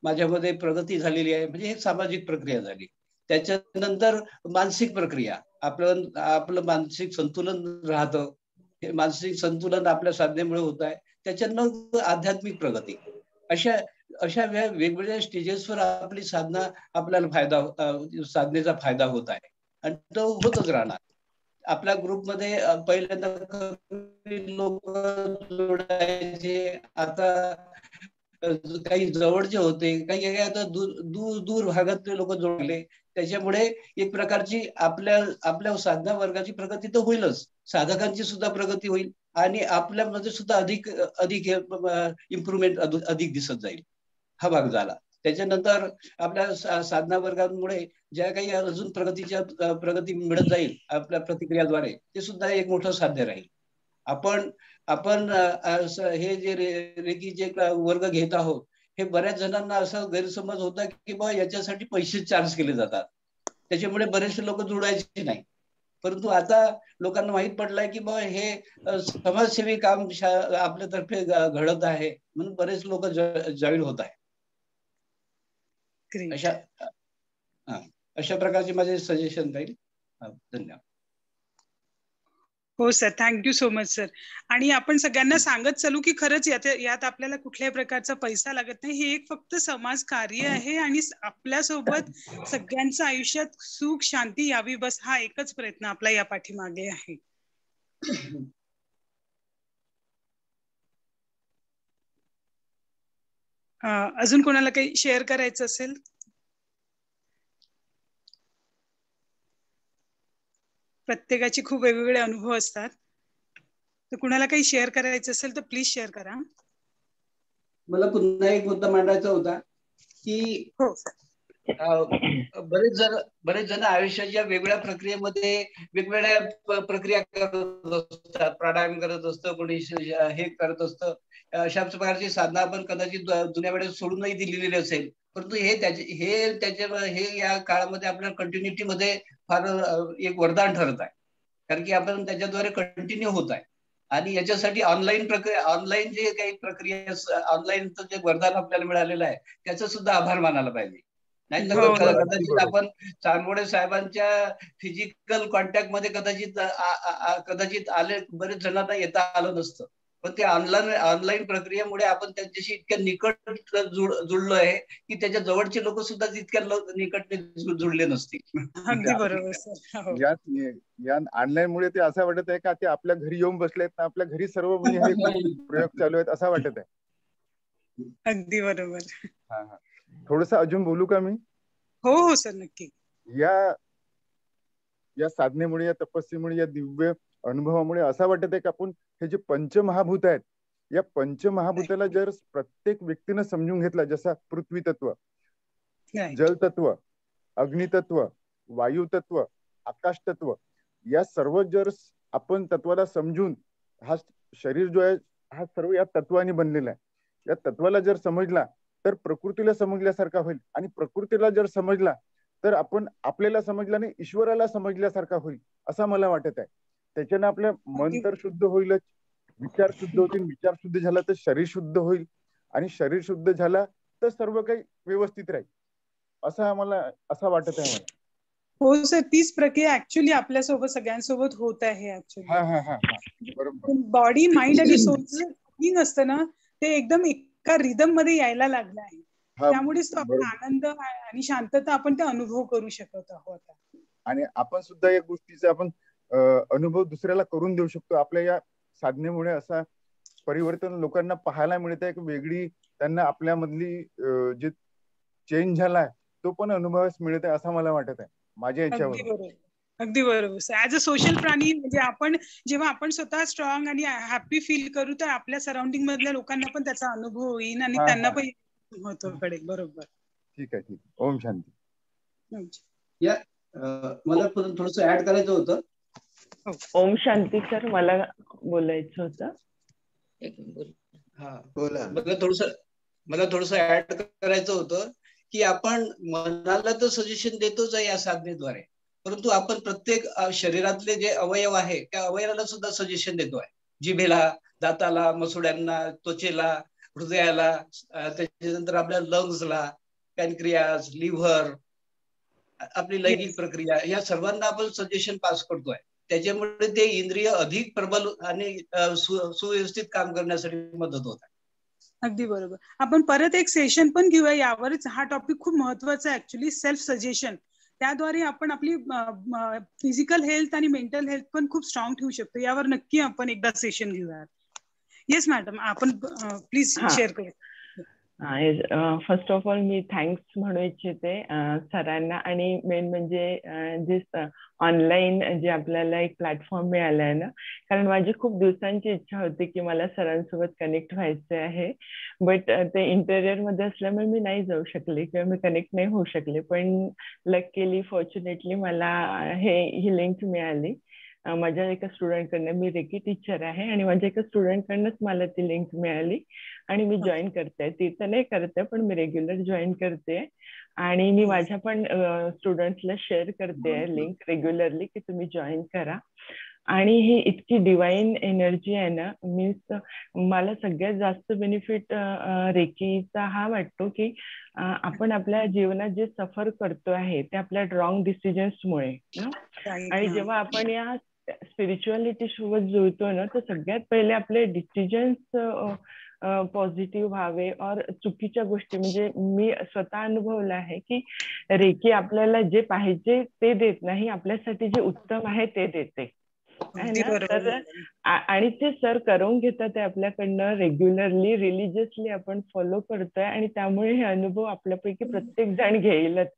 माझ्यामध्ये प्रगती झालेली आहे, म्हणजे हे सामाजिक प्रक्रिया झाली. त्याच्यानंतर मानसिक प्रक्रिया, आपलं मानसिक संतुलन राहतं, हे मानसिक संतुलन आपल्या साधनेमुळे होत आहे. त्याच्यानं आध्यात्मिक प्रगती, अशा वेगवेगळ्या स्टेजेसवर आपली साधना आपल्याला साधनेचा फायदा होत आहे आणि तो होतच राहणार. आपल्या ग्रुपमध्ये पहिल्यांदा लोक जोडायचे, आता काही जवळचे होते, काही आता दूर भागातले लोक जोडले. त्याच्यामुळे एक प्रकारची आपल्या साधना वर्गाची प्रगती तर होईलच, साधकांची सुद्धा प्रगती होईल आणि आपल्यामध्ये सुद्धा अधिक इम्प्रुव्हमेंट अधिक दिसत जाईल. हा भाग झाला. त्याच्यानंतर आपल्या साधना वर्गांमुळे ज्या काही अजून प्रगती मिळत जाईल आपल्या प्रतिक्रियाद्वारे, ते सुद्धा एक मोठं साध्य राहील. आपण हे जे रेकीचे वर्ग घेत आहोत, हे बऱ्याच जणांना असं गैरसमज होता की बा याच्यासाठी पैसे चार्ज केले जातात, त्याच्यामुळे बरेचसे लोक जोडायचे नाही. परंतु आता लोकांना माहित पडलंय की बा हे समाजसेवी काम आपल्यातर्फे घडत आहे, म्हणून बरेच लोक जॉईन होत आहे. अशा प्रकारचे माझे सजेशन राहील. धन्यवाद. हो sir, thank you so much sir. आणि आपण सगळ्यांना सांगत चालू की खरंच यात आपल्याला कुठल्याही प्रकारचा पैसा लागत नाही, हे एक फक्त समाज कार्य आहे आणि आपल्यासोबत सगळ्यांचं आयुष्यात सुख शांती यावी, बस हा एकच प्रयत्न आपला या पाठीमागे आहे. अजून कोणाला काही शेअर करायचं असेल? प्रत्येकाचे खूप वेगवेगळे अनुभव असतात, तर कुणाला काही शेअर करायचं असेल तर प्लीज शेअर करा. मला पुन्हा एक मुद्दा मांडायचा होता की बरेच जण आयुष्याच्या वेगवेगळ्या प्रक्रियेमध्ये वेगवेगळ्या प्रक्रिया करत असतात, प्राणायाम करत असतं, कोणी हे करत असतं. अशा प्रकारची साधना आपण कदाचित जुन्या वेळेस सोडूनही दिलेली असेल, परंतु हे या काळामध्ये आपल्या कंटिन्युटी मध्ये फार एक वरदान ठरत आहे, कारण की आपण त्याच्याद्वारे कंटिन्यू होत आहे. आणि याच्यासाठी ऑनलाईन जे काही प्रक्रिया, ऑनलाईनचं जे वरदान आपल्याला मिळालेलं आहे त्याचा सुद्धा आभार मानायला पाहिजे. नाहीतर कदाचित आपण चांदवडे साहेबांच्या फिजिकल कॉन्टॅक्ट मध्ये कदाचित आले, बरेच जणांना येता आलं नसतं, पण ते ऑनलाईन प्रक्रियेमुळे आपण त्यांच्याशी इतक्या निकट जुळलो आहे की त्याच्या जवळचे लोक सुद्धा तितक्या निकट जुळले नसतील. अगदी बरोबर सर. या ऑनलाईन मुळे ते असं वाटत आहे का ते आपल्या घरी येऊन बसलेत ना, आपल्या घरी सर्व म्हणजे हे प्रयोग चालू आहेत असं वाटत आहे. अगदी बरोबर. थोडस अजून बोलू का मी? हो सर, नक्की. या साधनेमुळे, या तपस्येमुळे, या दिव्य अनुभवामुळे असं वाटत आहे की आपण हे जे पंचमहाभूत आहेत, या पंचमहाभूताला जर प्रत्येक व्यक्तीनं समजून घेतला, जसा पृथ्वी तत्व, जल तत्व, अग्नितत्व, वायू तत्व, आकाश तत्व, या सर्व जर आपण तत्वाला समजून, हा शरीर जो आहे हा सर्व या तत्वाने बनलेला आहे, या तत्वाला जर समजला तर प्रकृतीला समजल्यासारखा होईल, आणि प्रकृतीला जर समजला तर आपण आपल्याला समजला नाही, ईश्वराला समजल्यासारखा होईल असं मला वाटत आहे. त्याच्यानं आपलं मन तर शुद्ध होईलच, विचार शुद्ध होतील, विचार शुद्ध झाला तर शरीर शुद्ध होईल, आणि शरीर शुद्ध झाला तर सर्व काही व्यवस्थित राहील असं वाटत आहे मला. हो सर, तीच प्रक्रिया ऍक्च्युली आपल्यासोबत सगळ्यांसोबत होत आहे ऍक्च्युली. बॉडी, माइंड आणि सोलचं फिलिंग असतं ना, ते एकदम एका रिदम मध्ये यायला लागलं आहे, त्यामुळेच तो आपला आनंद आणि शांतता आपण ते अनुभव करू शकत आहोत. आणि आपण सुद्धा या गोष्टीचा आपण अनुभव दुसऱ्याला करून देऊ शकतो. आपल्या या साधनेमुळे असा परिवर्तन लोकांना पाहायला मिळत आहे, वेगळी त्यांना आपल्यामधली जे चेंज झालाय तो पण अनुभवास मिळत आहे असं मला वाटत आहे माझ्या याच्यावर. अगदी बरोबर. ऍज अ सोशल प्राणी म्हणजे आपण जेव्हा आपण स्वतः स्ट्रॉंग आणि हॅपी फील करू तर आपल्या सराउंडिंग मधल्या लोकांना पण त्याचा अनुभव होईल आणि हा त्यांना हा पण महत्व कळेल. बरोबर. ठीक आहे, ठीक आहे. ओम शांती. या मला थोडस ऍड करायचं होतं. ओम शांती सर, मला बोलायचं होतं. हा बोला. मला थोडस ऍड करायचं होतं की आपण मनाला तर सजेशन देतोच आहे या साधनेद्वारे, परंतु आपण प्रत्येक शरीरातले जे अवयव आहे त्या अवयवाला सुद्धा सजेशन देतो आहे. जिभेला, दाताला, मसुड्यांना, त्वचेला, हृदयाला, त्याच्यानंतर आपल्या लंग्सला, पॅनक्रियास, लिव्हर, आपली लैंगिक प्रक्रिया, या सर्वांना आपण सजेशन पास करतोय. त्याच्यामुळे ते इंद्रिय अधिक प्रबल आणि सुव्यवस्थित काम करण्यासाठी मदत होत आहे. अगदी बरोबर. आपण परत एक सेशन पण घेऊया यावरच. हा टॉपिक खूप महत्वाचा आहे ऍक्च्युली, सेल्फ सजेशन. त्याद्वारे आपण आपली फिजिकल हेल्थ आणि मेंटल हेल्थ पण खूप स्ट्रॉंग ठेवू शकतो. यावर नक्की आपण एकदा सेशन घेऊया. येस मॅडम, आपण प्लीज शेअर करू. First of all me thanks म्हणू इच्छिते सरांना, आणि मेन म्हणजे जे ऑनलाईन जे आपल्याला एक प्लॅटफॉर्म मिळालाय ना, कारण माझी खूप दिवसांची इच्छा होती की मला सरांसोबत कनेक्ट व्हायचे आहे, बट ते इंटेरियर मध्ये असल्यामुळे मी नाही जाऊ शकले किंवा मी कनेक्ट नाही होऊ शकले. पण लकीली, फॉर्च्युनेटली मला ही लिंक मिळाली माझ्या एका स्टुडंटकडनं. मी रेकी टीचर आहे आणि माझ्या एका स्टुडंटकडनंच मला ती लिंक मिळाली आणि मी जॉईन करते. ती तर नाही करते पण मी रेग्युलर जॉईन करते आणि मी माझ्या पण स्टुडंट्सला शेअर करते लिंक रेग्युलरली की तुम्ही जॉईन करा. आणि ही इतकी डिवाइन एनर्जी आहे ना, मीन्स मला सगळ्यात जास्त बेनिफिट रेकीचा हा वाटतो की आपण आपल्या जीवनात जे सफर करतो आहे ते आपल्या रॉंग डिसिजन्समुळे ना. आणि जेव्हा आपण या स्पिरिच्युअलिटी सोबत जुळतो ना, तर सगळ्यात पहिले आपले डिसिजन्स पॉझिटिव्ह व्हावे और चुकीच्या गोष्टी, म्हणजे मी स्वतः अनुभवलं आहे की रेकी आपल्याला जे पाहिजे ते देत नाही, आपल्यासाठी जे उत्तम आहे ते देते आहे ना. तर आणि ते सर करून घेतात ते आपल्याकडनं रेग्युलरली, रिलिजियसली आपण फॉलो करतोय आणि त्यामुळे हे अनुभव आपल्यापैकी प्रत्येक जण घेईलच.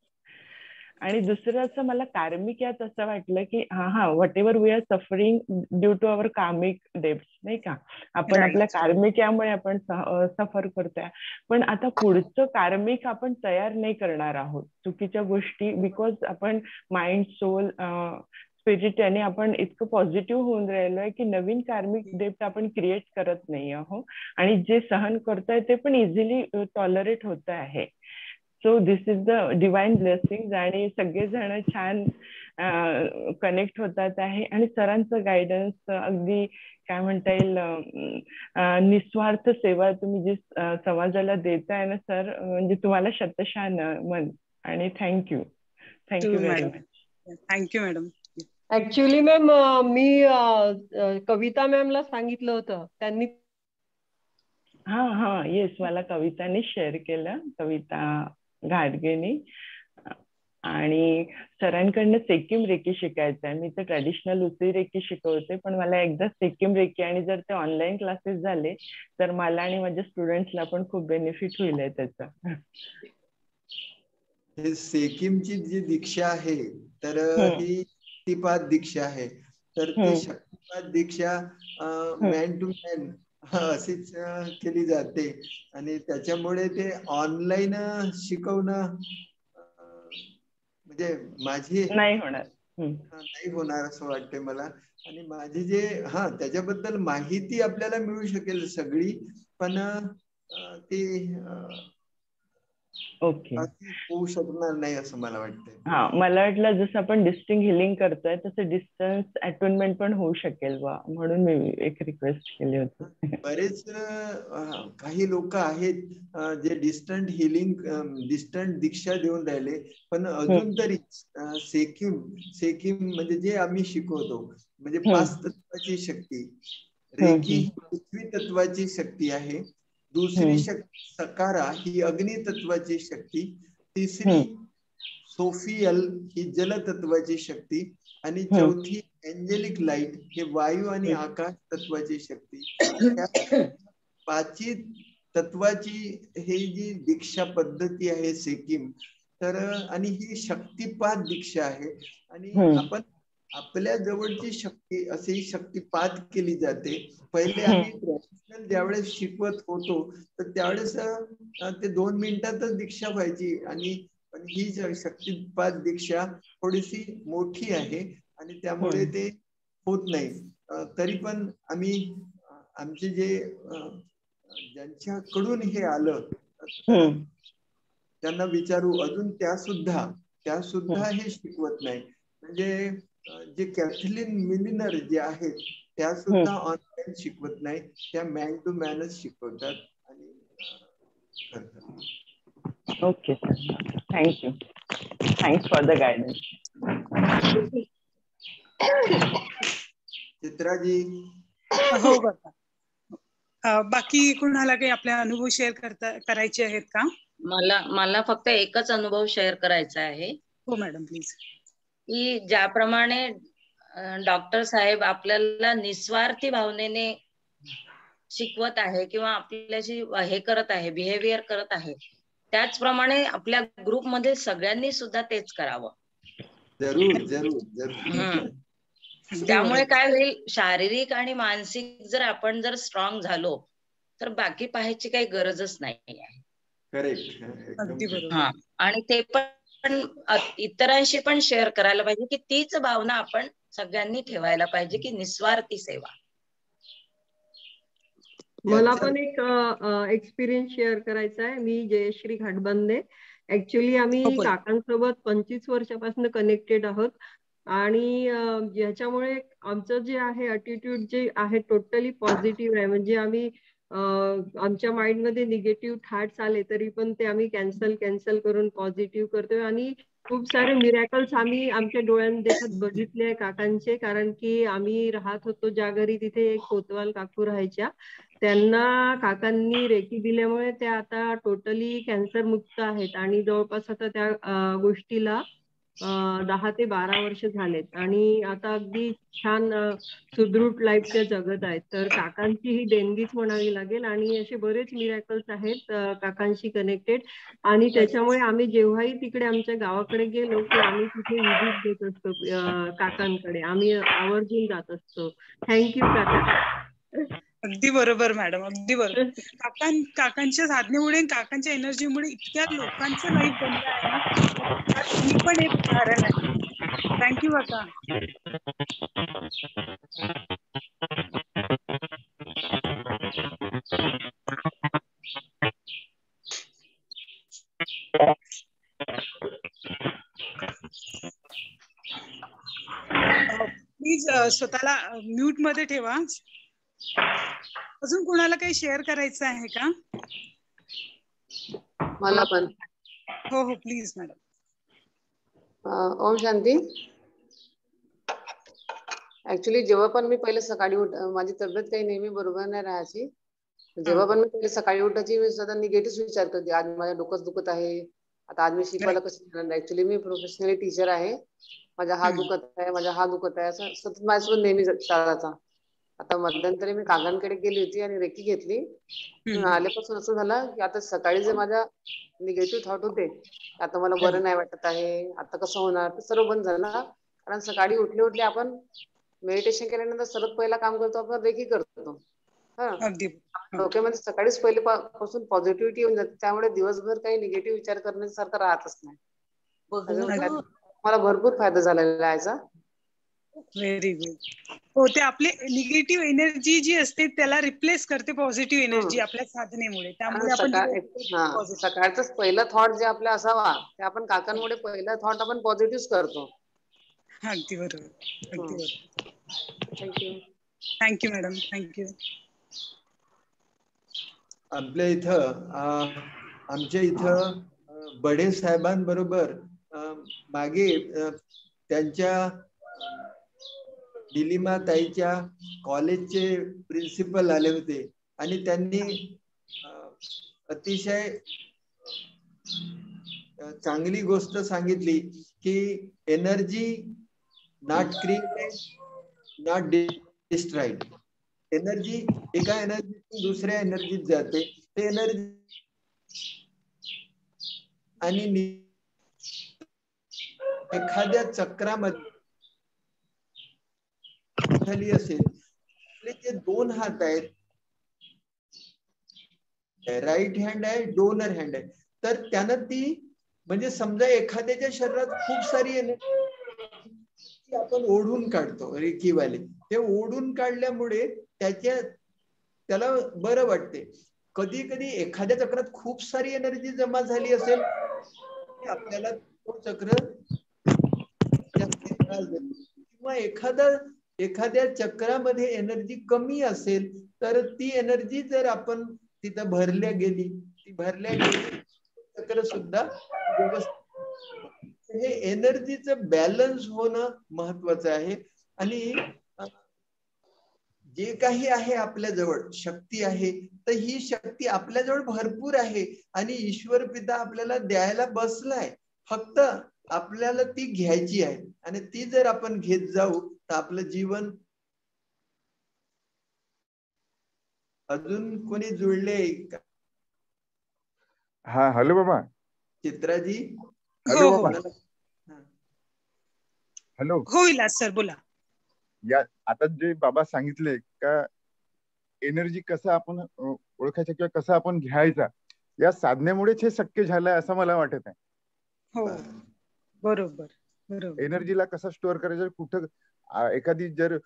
आणि दुसरं असं मला कार्मिक यात असं वाटलं की whatever we are suffering due to our karmic debts, नाही का, आपण आपल्या कार्मिक यामुळे आपण सफर करतोय. पण आता पुढचं कार्मिक आपण तयार नाही करणार आहोत, चुकीच्या गोष्टी, बिकॉज आपण माइंड, सोल, स्पिरिट याने आपण इतकं पॉझिटिव्ह होऊन राहिलोय की नवीन कार्मिक डेब्ट आपण क्रिएट करत नाही आहोत आणि जे सहन करतोय ते पण इझिली टॉलरेट होत आहे. So this is the divine blessing. आणि सगळेजण छान कनेक्ट होतात आहे आणि सरांचं गायडन्स अगदी काय म्हणता येईल, निस्वार्थ सेवा तुम्ही जी समाजाला देताय ना सर, म्हणजे तुम्हाला शतशः नमन आणि thank you very much. Thank you madam. Actually ma'am मी कविता मॅमला सांगितलं होतं, त्यांनी येस, मला कविताने शेअर केलं, कविता घाटगेनी. आणि सरांकडनं सेकिम रेकी शिकायचं आहे. मी तर ट्रॅडिशनल उसी रेकी शिकवते, पण मला एकदा सेकिम रेकी, आणि जर ते ऑनलाईन क्लासेस झाले तर मला आणि माझ्या स्टुडंट्सला पण खूप बेनिफिट होईल त्याचा. हे सेकिमची जी दीक्षा आहे तर ही शक्तिपात दीक्षा आहे. तर ती शक्तिपात दीक्षा मॅन टू मॅन अशीच केली जाते आणि त्याच्यामुळे ते ऑनलाईन शिकवणं म्हणजे माझी नाही होणार असं वाटते मला. आणि माझी जे त्याच्याबद्दल माहिती आपल्याला मिळू शकेल सगळी, पण ती ओके होऊ शकणार नाही असं मला वाटतंय. मला वाटलं जसं आपण डिस्टिंक्ट हिलिंग करतोय तसं डिस्टन्स अटोनमेंट पण होऊ शकेल बा, म्हणून मी एक रिक्वेस्ट केली होती. बरेच काही लोक आहेत जे डिस्टंट हिलिंग, डिस्टंट दीक्षा देऊन राहिले, पण अजून तरी सेकिम म्हणजे जे आम्ही शिकवतो म्हणजे 5 तत्वाची शक्ती, रेकी पृथ्वी तत्वाची शक्ती आहे, दुसरी शक्ती सकारा ही अग्नि तत्वाची शक्ती, तिसरी सोफियल ही जल तत्वाची शक्ती आणि चौथी एंजेलिक लाईट हे वायू आणि आकाश तत्वाची शक्ती. 5 तत्वाची हे जी दीक्षा पद्धती आहे सेकिम, तर आणि ही शक्तिपात दीक्षा आहे. आणि आपण आपल्या जवळची शक्ती अशी शक्तिपात केली जाते. पहिले आम्ही ट्रॅडिशनल ज्यावेळेस शिकवत होतो तर त्यावेळेस ते 2 मिनिटातच दीक्षा व्हायची. आणि पण ही शक्तिपात दीक्षा थोडीशी मोठी आहे आणि त्यामुळे ते होत नाही. तरी पण आम्ही आमचे जे ज्यांच्याकडून हे आलं त्यांना विचारू, अजून त्या सुद्धा हे शिकवत नाही. म्हणजे जे कॅथलीन मिलिनर जे आहेत त्या सुद्धा ऑनलाईन शिकवत नाही, त्या मॅन टू मॅनच शिकवतात आणि करतात. Okay sir, thank you. Thanks for the guidance. Chitraji. हो बघा, बाकी कुणाला काही आपले अनुभव शेअर करायचे आहेत का? मला फक्त एकच अनुभव शेअर करायचा आहे. हो मॅडम प्लीज. की ज्याप्रमाणे डॉक्टर साहेब आपल्याला निस्वार्थी भावनेने शिकवत आहे किंवा आपल्याशी हे करत आहे, बिहेवियर करत आहे, त्याचप्रमाणे आपल्या ग्रुपमध्ये सगळ्यांनी सुद्धा तेच करावं. जरूर जरूर जरूर. त्यामुळे काय होईल, शारीरिक आणि मानसिक जर आपण स्ट्रॉंग झालो तर बाकी पाहायची काही गरजच नाही आहे. करेक्ट. हा, आणि ते पण इतरांशी पण शेअर करायला पाहिजे की तीच भावना आपण सगळ्यांनी ठेवायला पाहिजे की निस्वार्थी सेवा. मला पण एक एक्सपिरियन्स शेअर करायचा आहे. मी जयश्री घाटबंदे. ऍक्च्युली आम्ही काकांसोबत 25 वर्षापासून कनेक्टेड आहोत आणि याच्यामुळे आमचं जे आहे ॲटिट्यूड जे आहे टोटली पॉझिटिव्ह आहे. म्हणजे आम्ही आमच्या माइंडमध्ये निगेटिव्ह थॉट्स आले तरी पण ते आम्ही कॅन्सल करून पॉझिटिव्ह करतोय. आणि खूप सारे मिरॅकल्स आम्ही आमच्या डोळ्यांदेखत बघितले आहे काकांचे. कारण की आम्ही राहत होतो ज्या घरी, तिथे एक कोतवाल काकू राहायच्या. त्यांना काकांनी रेकी दिल्यामुळे त्या आता टोटली कॅन्सर मुक्त आहेत आणि जवळपास आता त्या गोष्टीला 10 ते 12 वर्ष झालेत आणि आता अगदी छान सुदृढ लाईफ त्या जगत आहेत. तर काकांची ही देणगीच म्हणावी लागेल. आणि असे बरेच मिरॅकल्स आहेत काकांशी कनेक्टेड. आणि त्याच्यामुळे आम्ही जेव्हाही तिकडे आमच्या गावाकडे गेलो की आम्ही तिथे व्हिजिट देत असतो काकांकडे. आम्ही आवर्जून जात असतो. थँक्यू काका. अगदी बरोबर मॅडम, अगदी बरोबर. काकांच्या साधनेमुळे, काकांच्या एनर्जीमुळे इतक्या लोकांचं लाईफ बनलं आहे ना, तुम्ही पण एक उदाहरण आहे. थँक्यू काका. प्लीज स्वतःला म्यूट मध्ये ठेवा. अजून कोणाला काही शेअर करायचं आहे का? मला पण. हो हो प्लीज मॅडम. ओम शांती. ऍक्च्युली जेव्हा पण मी पहिले सकाळी माझी तब्येत काही नेहमी बरोबर नाही राहायची. जेव्हा पण मी पहिले सकाळी उठायची मी सदा निगेटिव्ह विचार करते. आज माझ्या डोकंच दुखत आहे, आता आज मी शिकवायला कसं करणार. ऍक्च्युली मी प्रोफेशनली टीचर आहे. माझा हात दुखत आहे, माझा हात दुखत आहे, असं सतत माझ्यासोबत नेहमी चालायचा. आता मध्यंतरी मी काकांकडे गेली होती आणि रेकी घेतली. आल्यापासून असं झालं की आता सकाळी जे माझ्या निगेटिव्ह थॉट होते, आता मला बरं नाही वाटत आहे, आता कसं होणार, ते सर्व बंद झालं. कारण सकाळी उठले आपण मेडिटेशन केल्यानंतर सर्वात पहिला काम करतो आपण रेकी करतो. डोक्यामध्ये सकाळीच पहिले पासून पॉझिटिव्हिटी येऊन जाते. त्यामुळे दिवसभर काही निगेटिव्ह विचार करण्यासारखं राहतच नाही. मला भरपूर फायदा झालेला आहे याचा. Very good. हो, ते आपले निगेटिव्ह एनर्जी जी असते त्याला रिप्लेस करते पॉझिटिव्ह एनर्जी आपल्या साधनेमुळे. त्यामुळे आपण सकाळचं पहिलं थॉट जे आपलं असावा ते आपण काकांमुळे पहिला थॉट आपण पॉझिटिव्ह करतो. अगदी बरोबर, अगदी बरोबर. थँक्यू. Thank you madam, thank you. आपल्या इथं आमच्या इथं बडे साहेबांबरोबर मागे त्यांच्या निलिमा ताईच्या कॉलेजचे प्रिन्सिपल आले होते आणि त्यांनी अतिशय चांगली गोष्ट सांगितली की energy not created, not destroyed. Energy एका एनर्जी दुसऱ्या एनर्जीत जाते. ते एनर्जी आणि एखाद्या चक्रामध्ये झाली असेल, आपले जे दोन हात आहेत, राईट हँड आहे, डोनर हँड आहे, तर त्यानं ती म्हणजे समजा एखाद्याच्या शरीरात खूप सारी एनर्जी आपण ओढून काढतो रेकीवाले, ते ओढून काढल्यामुळे त्याला बरं वाटते. कधी कधी एखाद्या चक्रात खूप सारी एनर्जी जमा झाली असेल, आपल्याला तो चक्र जास्ती त्रास देतो. किंवा एखाद्या चक्रामध्ये एनर्जी कमी असेल, तर ती एनर्जी जर आपण तिथं भरल्या गेली चक्र सुद्धा व्यवस्थित. हे एनर्जीचं बॅलन्स होणं महत्वाचं आहे. आणि जे काही आहे आपल्या जवळ शक्ती आहे, तर ही शक्ती आपल्या जवळ भरपूर आहे आणि ईश्वर पिता आपल्याला द्यायला बसलाय, फक्त आपल्याला ती घ्यायची आहे. आणि ती जर आपण घेत जाऊ तर आपलं जीवन. अजून कोणी जुळले? हा, हॅलो बाबा. चित्राजी. हॅलो बाबा. हॅलो. हो विलास सर, बोला. या आता जे बाबा सांगितले का एनर्जी कसं आपण ओळखायचं किंवा कसं आपण घ्यायचा, या साधनेमुळेच हे शक्य झालंय असं मला वाटत आहे. हो, बरोबर बरोबर. एनर्जीला कसं स्टोअर करायचं, कुठं एखादी जर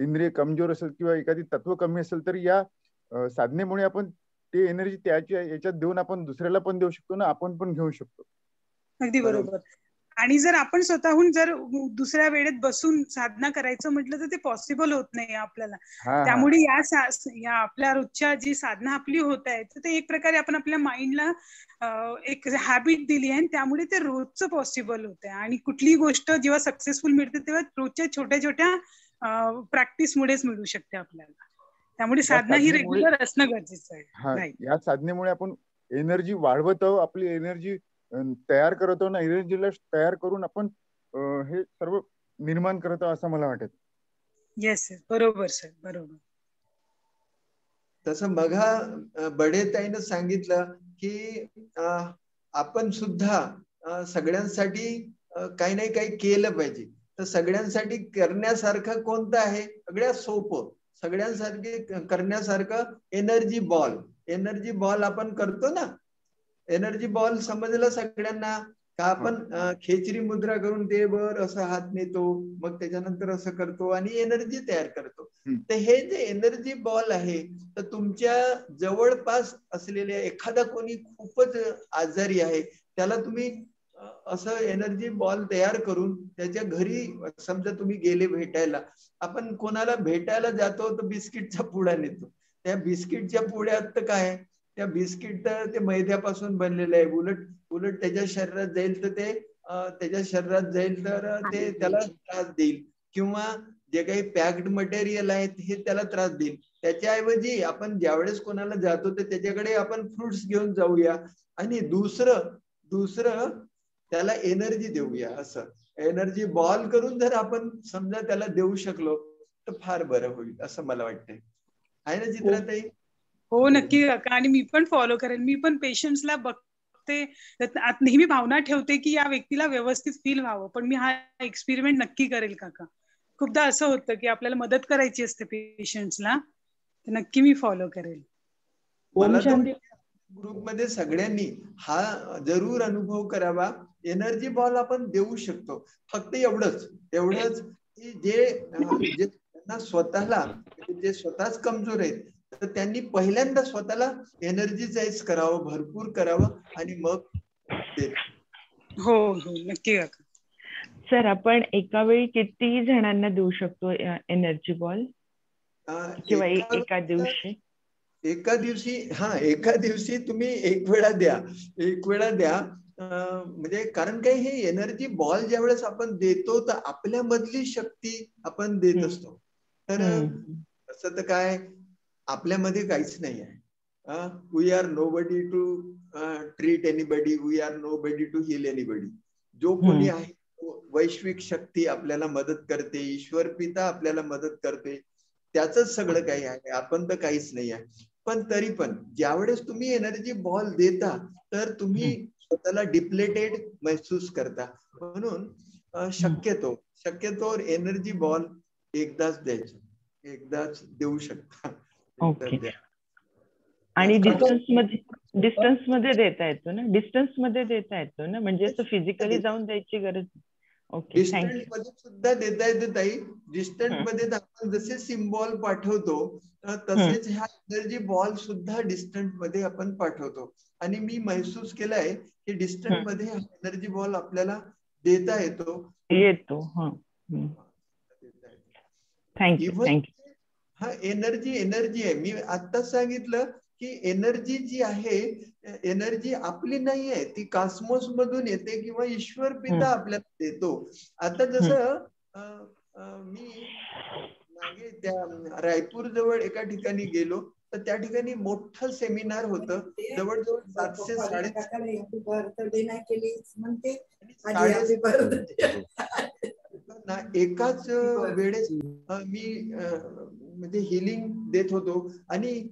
इंद्रिय कमजोर असेल किंवा एखादी तत्व कमी असेल, तर या साधनेमुळे आपण ते एनर्जी त्याच्या याच्यात देऊन आपण दुसऱ्याला पण देऊ शकतो ना, आपण पण घेऊ शकतो. अगदी बरोबर. आणि जर आपण स्वतःहून जर दुसऱ्या वेळेत बसून साधना करायचं म्हटलं तर ते पॉसिबल होत नाही आपल्याला. त्यामुळे या आपल्या रोजच्या जी साधना आपली होत आहे, तर ते एक प्रकारे आपण आपल्या माइंडला एक हॅबिट दिली आहे, त्यामुळे ते रोजचं पॉसिबल होत आहे. आणि कुठलीही गोष्ट जेव्हा सक्सेसफुल मिळते तेव्हा रोजच्या छोट्या छोट्या प्रॅक्टिसमुळेच मिळू शकते आपल्याला. त्यामुळे साधना ही रेग्युलर असणं गरजेचं आहे. या साधनेमुळे आपण एनर्जी वाढवत आहोत, आपली एनर्जी तयार करतो ना, एनर्जीला तयार करून आपण हे सर्व निर्माण करतो असं मला वाटत. येस सर, बरोबर सर, बरोबर. तसं बघा, बडेताईनं सांगितलं की आपण सुद्धा सगळ्यांसाठी काही नाही काही केलं पाहिजे. तर सगळ्यांसाठी करण्यासारखं कोणतं आहे? सगळ्यात सोपं सगळ्यांसाठी करण्यासारखं एनर्जी बॉल. एनर्जी बॉल आपण करतो ना, एनर्जी बॉल समजलं सगळ्यांना का? आपण खेचरी मुद्रा करून ते वर असं हात नेतो, मग त्याच्यानंतर असं करतो आणि एनर्जी तयार करतो. तर हे जे एनर्जी बॉल आहे, तर तुमच्या जवळपास असलेल्या एखादा कोणी खूपच आजारी आहे, त्याला तुम्ही असं एनर्जी बॉल तयार करून त्याच्या घरी समजा तुम्ही गेले भेटायला, आपण कोणाला भेटायला जातो तर बिस्किटचा पुडा नेतो. त्या बिस्किटच्या पुड्यात तर काय, त्या बिस्किट तर ते मैद्यापासून बनलेलं आहे. उलट त्याच्या शरीरात जाईल तर ते त्याला त्रास देईल, किंवा जे काही पॅक्ड मटेरियल आहे हे त्याला त्रास देईल. त्याच्याऐवजी आपण ज्यावेळेस कोणाला जातो तर त्याच्याकडे आपण फ्रुट्स घेऊन जाऊया आणि दुसरं त्याला एनर्जी देऊया. असं एनर्जी बॉल करून जर आपण समजा त्याला देऊ शकलो तर फार बरं होईल असं मला वाटतंय. आहे ना चित्राताई? हो नक्की काका. आणि मी पण फॉलो करेन. मी पण पेशंट्सला बघते, नेहमी भावना ठेवते की या व्यक्तीला व्यवस्थित फील व्हावं. पण मी हा एक्सपेरिमेंट नक्की करेल काका. खूपदा असं होतं की आपल्याला मदत करायची असते पेशंट्सला, तर नक्की मी फॉलो करेल. ग्रुपमध्ये सगळ्यांनी हा जरूर अनुभव करावा. एनर्जी बॉल आपण देऊ शकतो. फक्त एवढंच की जे स्वतःला जे स्वतःच कमजोर आहेत, तर त्यांनी पहिल्यांदा स्वतःला एनर्जीचाइज करावं, भरपूर करावं आणि मग हो हो नक्की काका. सर आपण एका वेळी किती जणांना देऊ शकतो एनर्जी बॉल? किंवा एका दिवशी? एका दिवशी तुम्ही एक वेळा द्या. म्हणजे कारण काय, हे एनर्जी बॉल ज्या वेळेस आपण देतो तर आपल्या मधली शक्ती आपण देत असतो. तर असं तर काय आपल्यामध्ये काहीच नाही आहे. We are nobody to treat anybody, we are nobody to heal anybody. जो कोणी आहे वैश्विक शक्ती आपल्याला मदत करते, ईश्वर पिता आपल्याला मदत करते, त्याच सगळं काही आहे. आपण तर काहीच नाही आहे. पण तरी पण ज्यावेळेस तुम्ही एनर्जी बॉल देता तर तुम्ही स्वतःला डिप्लेटेड महसूस करता. म्हणून शक्यतो एनर्जी बॉल एकदाच द्यायचं, एकदाच देऊ शकता. ओके. आणि डिस्टन्स मध्ये देता येतो ना, डिस्टन्स मध्ये देता येतो ना, म्हणजे असं फिजिकली जाऊन द्यायची गरज. ओके, डिस्टन्स मध्ये सुद्धा देता येते ताई. डिस्टन्स मध्ये आपण जसे सिम्बॉल पाठवतो तसेच ह्या एनर्जी बॉल सुद्धा डिस्टन्स मध्ये आपण पाठवतो. आणि मी महसूस केलाय की डिस्टन्स मध्ये हा एनर्जी बॉल आपल्याला देता येतो. थँक्यू. हा एनर्जी आहे. मी आत्ताच सांगितलं की एनर्जी जी आहे, एनर्जी आपली नाही आहे, ती कॉस्मोस मधून येते किंवा ईश्वर पिता आपल्याला देतो. आता जसं मी मागे त्या रायपूर जवळ एका ठिकाणी गेलो, तर त्या ठिकाणी मोठं सेमिनार होतं. जवळजवळ 700-750 एकाच वेळेस मी म्हणजे हिलिंग देत होतो. आणि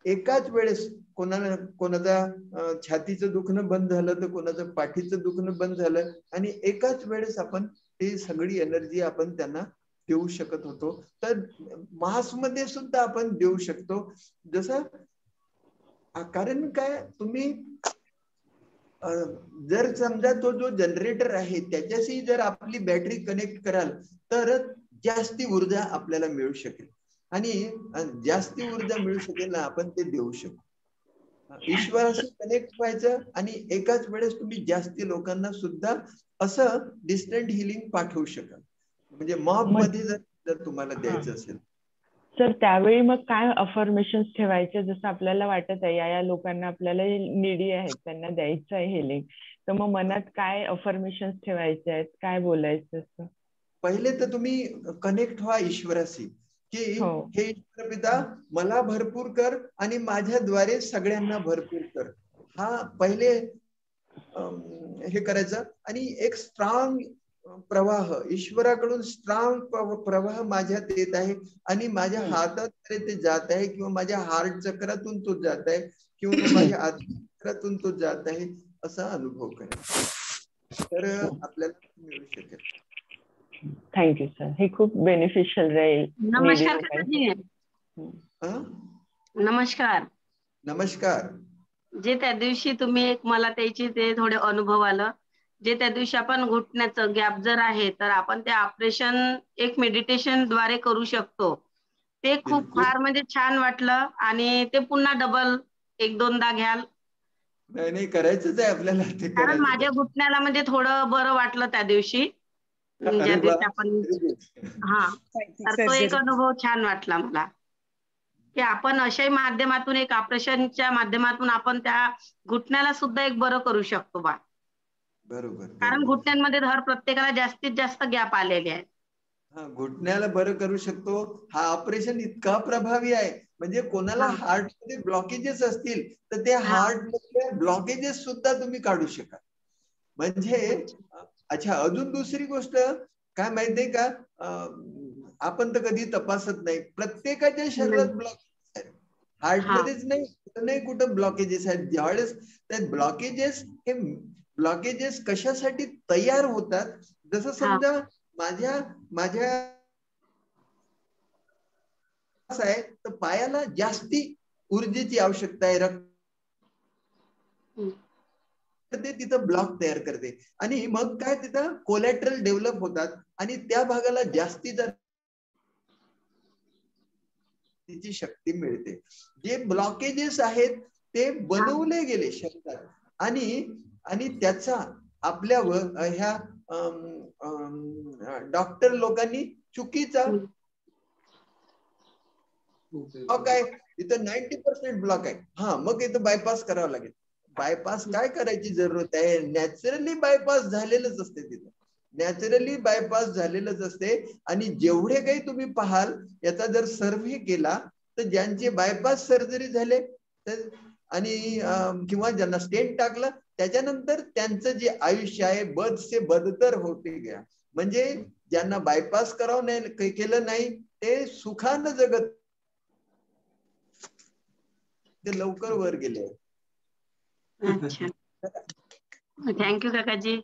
एकाच वेळेस कोणाचा छातीचं दुखणं बंद झालं, तर कोणाचं पाठीचं दुखणं बंद झालं. आणि एकाच वेळेस आपण ती सगळी एनर्जी आपण त्यांना देऊ शकत होतो. तर मास मध्ये सुद्धा आपण देऊ शकतो. जसं कारण काय, तुम्ही जर समजा तो जो जनरेटर आहे त्याच्याशी जर आपली बॅटरी कनेक्ट कराल तर जास्ती ऊर्जा आपल्याला मिळू शकेल. आणि जास्ती ऊर्जा मिळू शकेल ना, आपण ते देऊ शकतो. ईश्वराशी कनेक्ट व्हायचं आणि एकाच वेळेस तुम्ही जास्ती लोकांना सुद्धा असं डिस्टंट हिलिंग पाठवू शकाल. म्हणजे मॉब मध्ये जर तुम्हाला द्यायचं असेल. सर त्यावेळी मग काय अफर्मेशन्स ठेवायचे, जसं आपल्याला वाटत आहे या लोकांना आपल्याला निडी आहेत, त्यांना द्यायचं आहे हेलिंग, तर मग मनात काय अफर्मेशन्स ठेवायचे आहेत, काय बोलायचं असं? पहिले तर तुम्ही कनेक्ट व्हा ईश्वराशी की हे ईश्वर पिता मला भरपूर कर आणि माझ्याद्वारे सगळ्यांना भरपूर कर. हा पहिले हे करायचं. आणि एक स्ट्रॉंग प्रवाह ईश्वराकडून स्ट्रॉंग प्रवाह माझ्यात येत आहे आणि माझ्या हातात ते जात आहे किंवा माझ्या हार्ट चक्रातून तो जात आहे किंवा माझ्या आत्मचक्रातून तो जात आहे, असा अनुभव करा, तर आपल्याला मिळू शकेल. थँक्यू सर, हे खूप बेनिफिशियल राहील. नमस्कार काकाजी. नमस्कार. नमस्कार. जे त्या दिवशी तुम्ही एक मला त्याची ते थोडे अनुभव आलं, जे त्या दिवशी आपण घुटण्याचं गॅप जर आहे तर आपण ते ऑपरेशन एक मेडिटेशन द्वारे करू शकतो, ते खूप फार म्हणजे छान वाटलं. आणि ते पुन्हा डबल 1-2दा घ्याल. नाही करायचंच आहे आपल्याला ते, कारण माझ्या घुटण्याला म्हणजे थोडं बरं वाटलं त्या दिवशी, ज्या दिवशी आपण तर तो एक अनुभव छान वाटला मला की आपण अशाही माध्यमातून एक ऑपरेशनच्या माध्यमातून आपण त्या घुटण्याला सुद्धा एक बरं करू शकतो बा. बरोबर. कारण घुटण्यांमध्ये धर प्रत्येकाला जास्तीत जास्त गॅप आलेले आहेत. घुटण्याला बरं करू शकतो. हा ऑपरेशन इतका प्रभावी आहे, म्हणजे कोणाला हार्ट मध्ये ब्लॉकेजेस असतील तर ते हार्ट मध्ये ब्लॉकेजेस सुद्धा तुम्ही काढू शकाल. म्हणजे अच्छा, अजून दुसरी गोष्ट काय माहितीये का, आपण तर कधी तपासत नाही, प्रत्येकाच्या शरीरात ब्लॉकेजेस आहेत. हार्ट मध्येच नाही कुठं ब्लॉकेजेस आहेत. ज्यावेळेस त्या ब्लॉकेजेस कशासाठी तयार होतात, जसं समजा माझ्या आहे तर पायाला जास्ती ऊर्जेची आवश्यकता आहे, रक्त ते तिथं ब्लॉक तयार करते आणि मग काय तिथं कोलॅटरल डेव्हलप होतात आणि त्या भागाला जास्ती जर तिची शक्ती मिळते. जे ब्लॉकेजेस आहेत ते बनवले गेले शरीरात आणि त्याचा आपल्या ह्या डॉक्टर लोकांनी चुकीचा ब्लॉक आहे, इथं 90% ब्लॉक आहे, मग इथं बायपास करावं लागेल. बायपास काय करायची जरूरत आहे, नॅचरली बायपास झालेलंच असते, तिथं नॅचरली बायपास झालेलंच असते. आणि जेवढे काही तुम्ही पाहाल याचा जर सर्व्हे केला तर ज्यांचे बायपास सर्जरी झाले तर आणि किंवा ज्यांना स्टेंट टाकलं त्याच्यानंतर त्यांचं जे आयुष्य आहे बद से बदतर होते गया. म्हणजे ज्यांना बायपास करावं नाही केलं नाही ते सुखानं जगत ते लवकर वर गेले. अच्छा, थँक्यू काकाजी.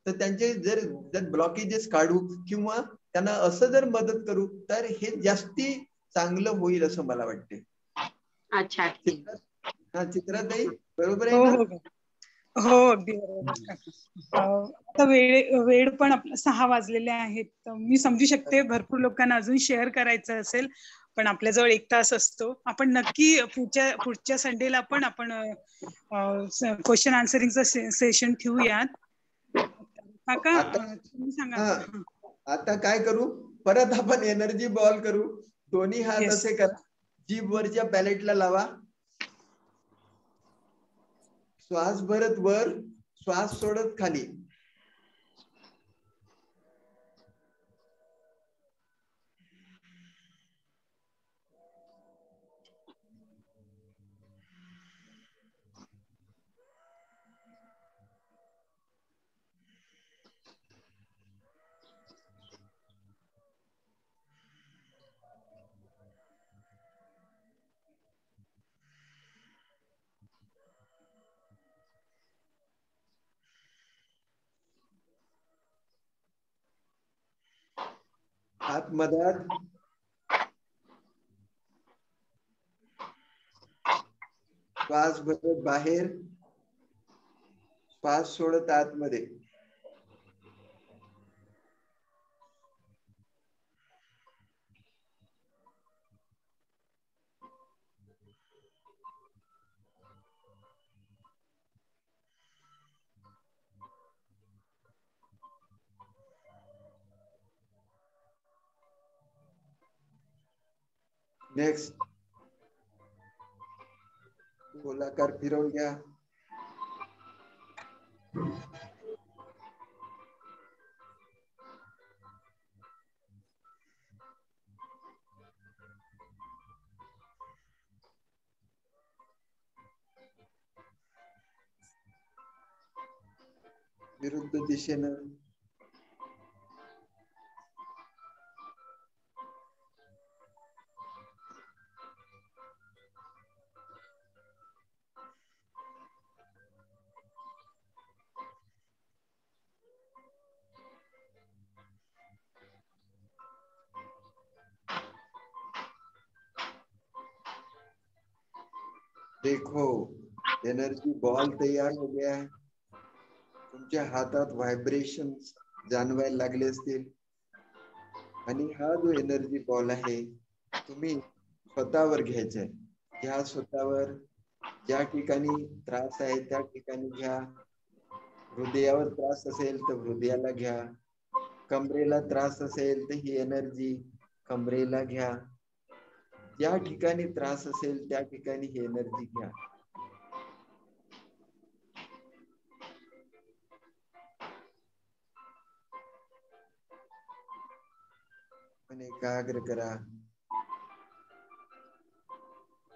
तर त्यांचे जर ब्लॉकेजेस काढू किंवा त्यांना असं जर मदत करू तर हे जास्ती चांगलं होईल असं मला वाटते. अच्छा. हा चित्राताई बरोबर आहे ना? हो अगदी बरोबर. आता वेळ पण 6 वाजलेले आहेत. मी समजू शकते भरपूर लोकांना अजून शेअर करायचं असेल, पण आपल्याजवळ 1 तास असतो. आपण नक्की पुढच्या संडेला पण आपण क्वेश्चन आन्सरिंगचं सेशन ठेवूयात. काका तुम्ही सांगा. आता काय करू, परत आपण एनर्जी बॉल करू. दोन्ही हात असे करा, जीभ वरच्या पॅलेटला लावा, श्वास भरत वर, श्वास सोडत खाली. आतमध्यात, श्वास भरत बाहेर, श्वास सोडत आतमध्ये. नेक्स्ट गोलाकार फिरवून घ्या. विरुद्ध दिशेनं देखो एनर्जी बॉल तैयार हो गया है. तुमच्या हातात व्हायब्रेशन जाणवायला लागले असतील. आणि हा जो एनर्जी बॉल आहे तुम्ही स्वतःवर घ्यायचा आहे. घ्या स्वतःवर. ज्या ठिकाणी त्रास आहे त्या ठिकाणी घ्या. हृदयावर त्रास असेल तर हृदयाला घ्या. कमरेला त्रास असेल तर ही एनर्जी कमरेला घ्या. ज्या ठिकाणी त्रास असेल त्या ठिकाणी ही एनर्जी घ्या. आणि एकाग्र करा.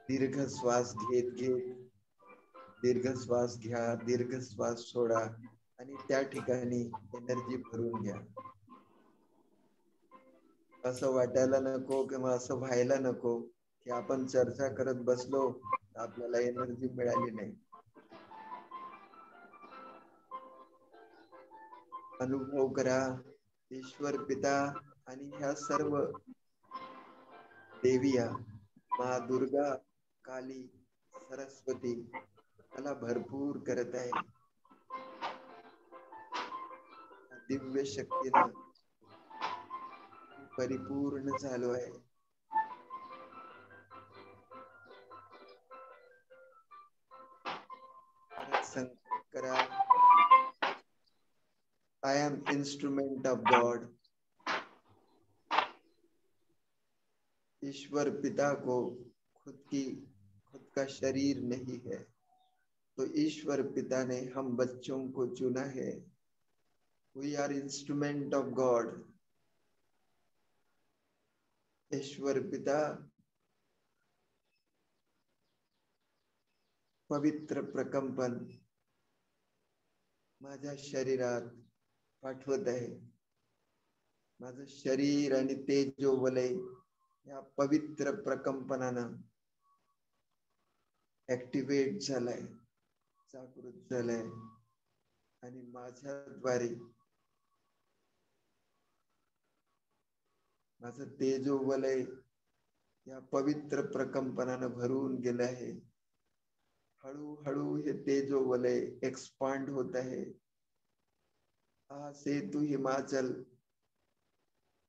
दीर्घ श्वास घेत घेत दीर्घ श्वास घ्या, दीर्घ श्वास सोडा आणि त्या ठिकाणी एनर्जी भरून घ्या. असं वाटायला नको किंवा असं व्हायला नको की आपण चर्चा करत बसलो तर आपल्याला एनर्जी मिळाली नाही. अनुभव करा ईश्वर पिता आणि ह्या सर्व देविया माँ दुर्गा, काली, सरस्वती मला भरपूर करत आहे. दिव्य शक्तीनं परिपूर्ण झालो आहे. संकल्प करा, I am instrument of God. ईश्वर पिता को खुद का शरीर नहीं है, तो ईश्वर पिता ने हम बच्चों को चुना है. We are instrument of God. ईश्वर पिता पवित्र प्रकंपन माझ्या शरीरात पाठवत आहे. माझं शरीर आणि तेजोवलय या पवित्र प्रकंपनानं ऍक्टिव्हेट झालाय, जागृत झालाय आणि माझ्याद्वारे माझं तेजो वलय या पवित्र प्रकंपनानं भरून गेलं आहे. हळूहळू हे तेजो वलय एक्सपांड होत आहे. हा सेतू हिमाचल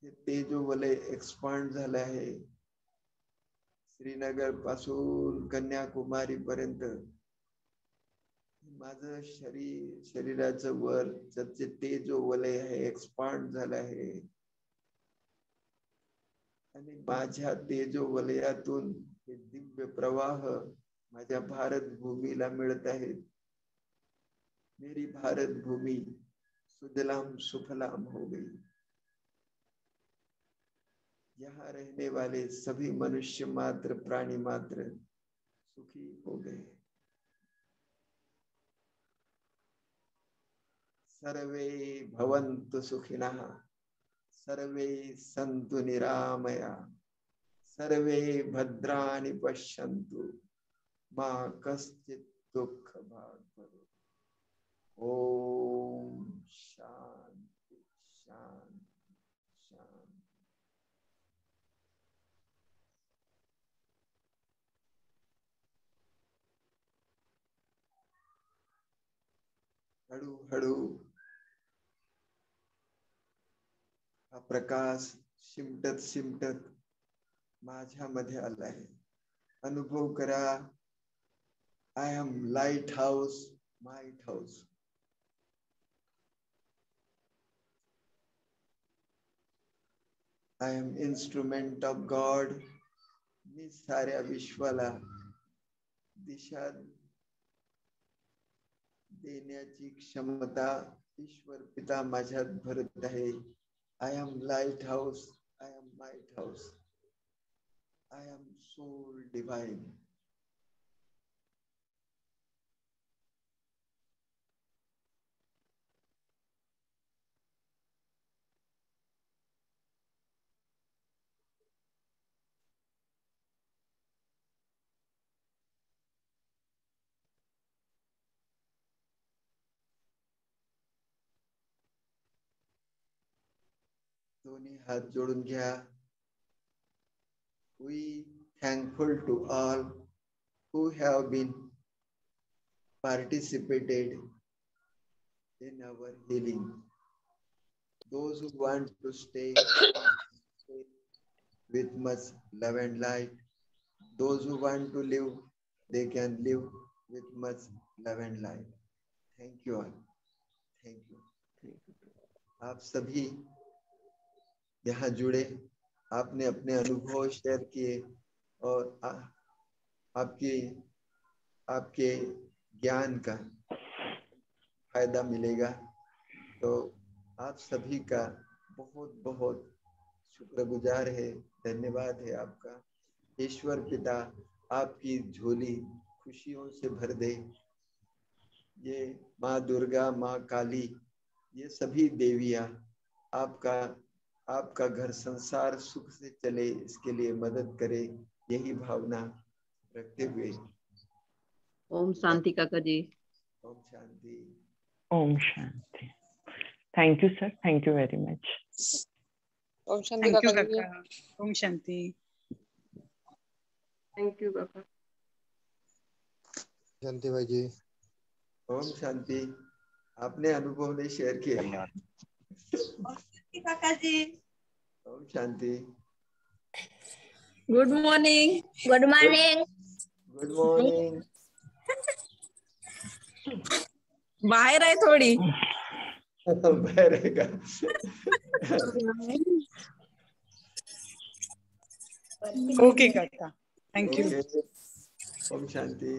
हे तेजो वलय एक्सपांड झालं आहे. श्रीनगर पासून कन्याकुमारी पर्यंत माझं शरीराचं वर जे तेजो वलय आहे एक्सपांड झालं आहे. आणि माझ्या तेजो वलयातून हे दिव्य प्रवाह माझ्या भारत भूमीला मिळत आहेत. मेरी भारत भूमि सुजलाम सुफलाम हो गई. यहाँ रहने वाले सभी मनुष्य मात्र प्राणी मात्र सुखी हो गए. सर्वे भवन्तु सुखिनः, सर्वे सन्तु निरामया, सर्वे भद्राणि पश्यन्तु मा कश्चित् दुःखभाग् भवेत्. ओम शांति शांति शांति. हळूहळू हा प्रकाश शिमटत शिमटत माझ्यामध्ये आला आहे. अनुभव करा. I am light house, might house. I am instrument of God. मी साऱ्या विश्वाला दिशा देण्याची क्षमता ईश्वर पिता माझ्यात भरत आहे. I am light house, I am might house, I am soul divine. दोन्ही हात जोडून घ्या. We thankful to all who have been participated in our healing. Those who want to stay with much love and light. Those who want to live, they can live with much love and light. Thank you all. Thank you. आप सभी यहाँ जुड़े, आपने अपने अनुभव share किए और आपके ज्ञान का फायदा मिलेगा. तो आप सभी का बहुत बहुत शुक्रगुजार है. धन्यवाद है आपका. ईश्वर पिता आपकी झोली खुशियों से भर दे. ये माँ दुर्गा, माँ काली, ये सभी देवियाँ आपका घर संसार सुख से चले, इसके लिए मदद करे, यही भावना रखते हुए. ओम शांति काका जी. ओम शांति. ओम शांति. Thank you sir. Thank you very much. ओम शांति काका जी. ओम शांति. थैंक यू काका. शांति भाई जी. ओम शांति. आपने अनुभव नहीं शेयर किए. काका जी. ओम शांति. Good morning. Good morning. Good morning. बाहर आहे थोडी. बाहर आहे का? ओके काका. थँक्यू. ओम शांति.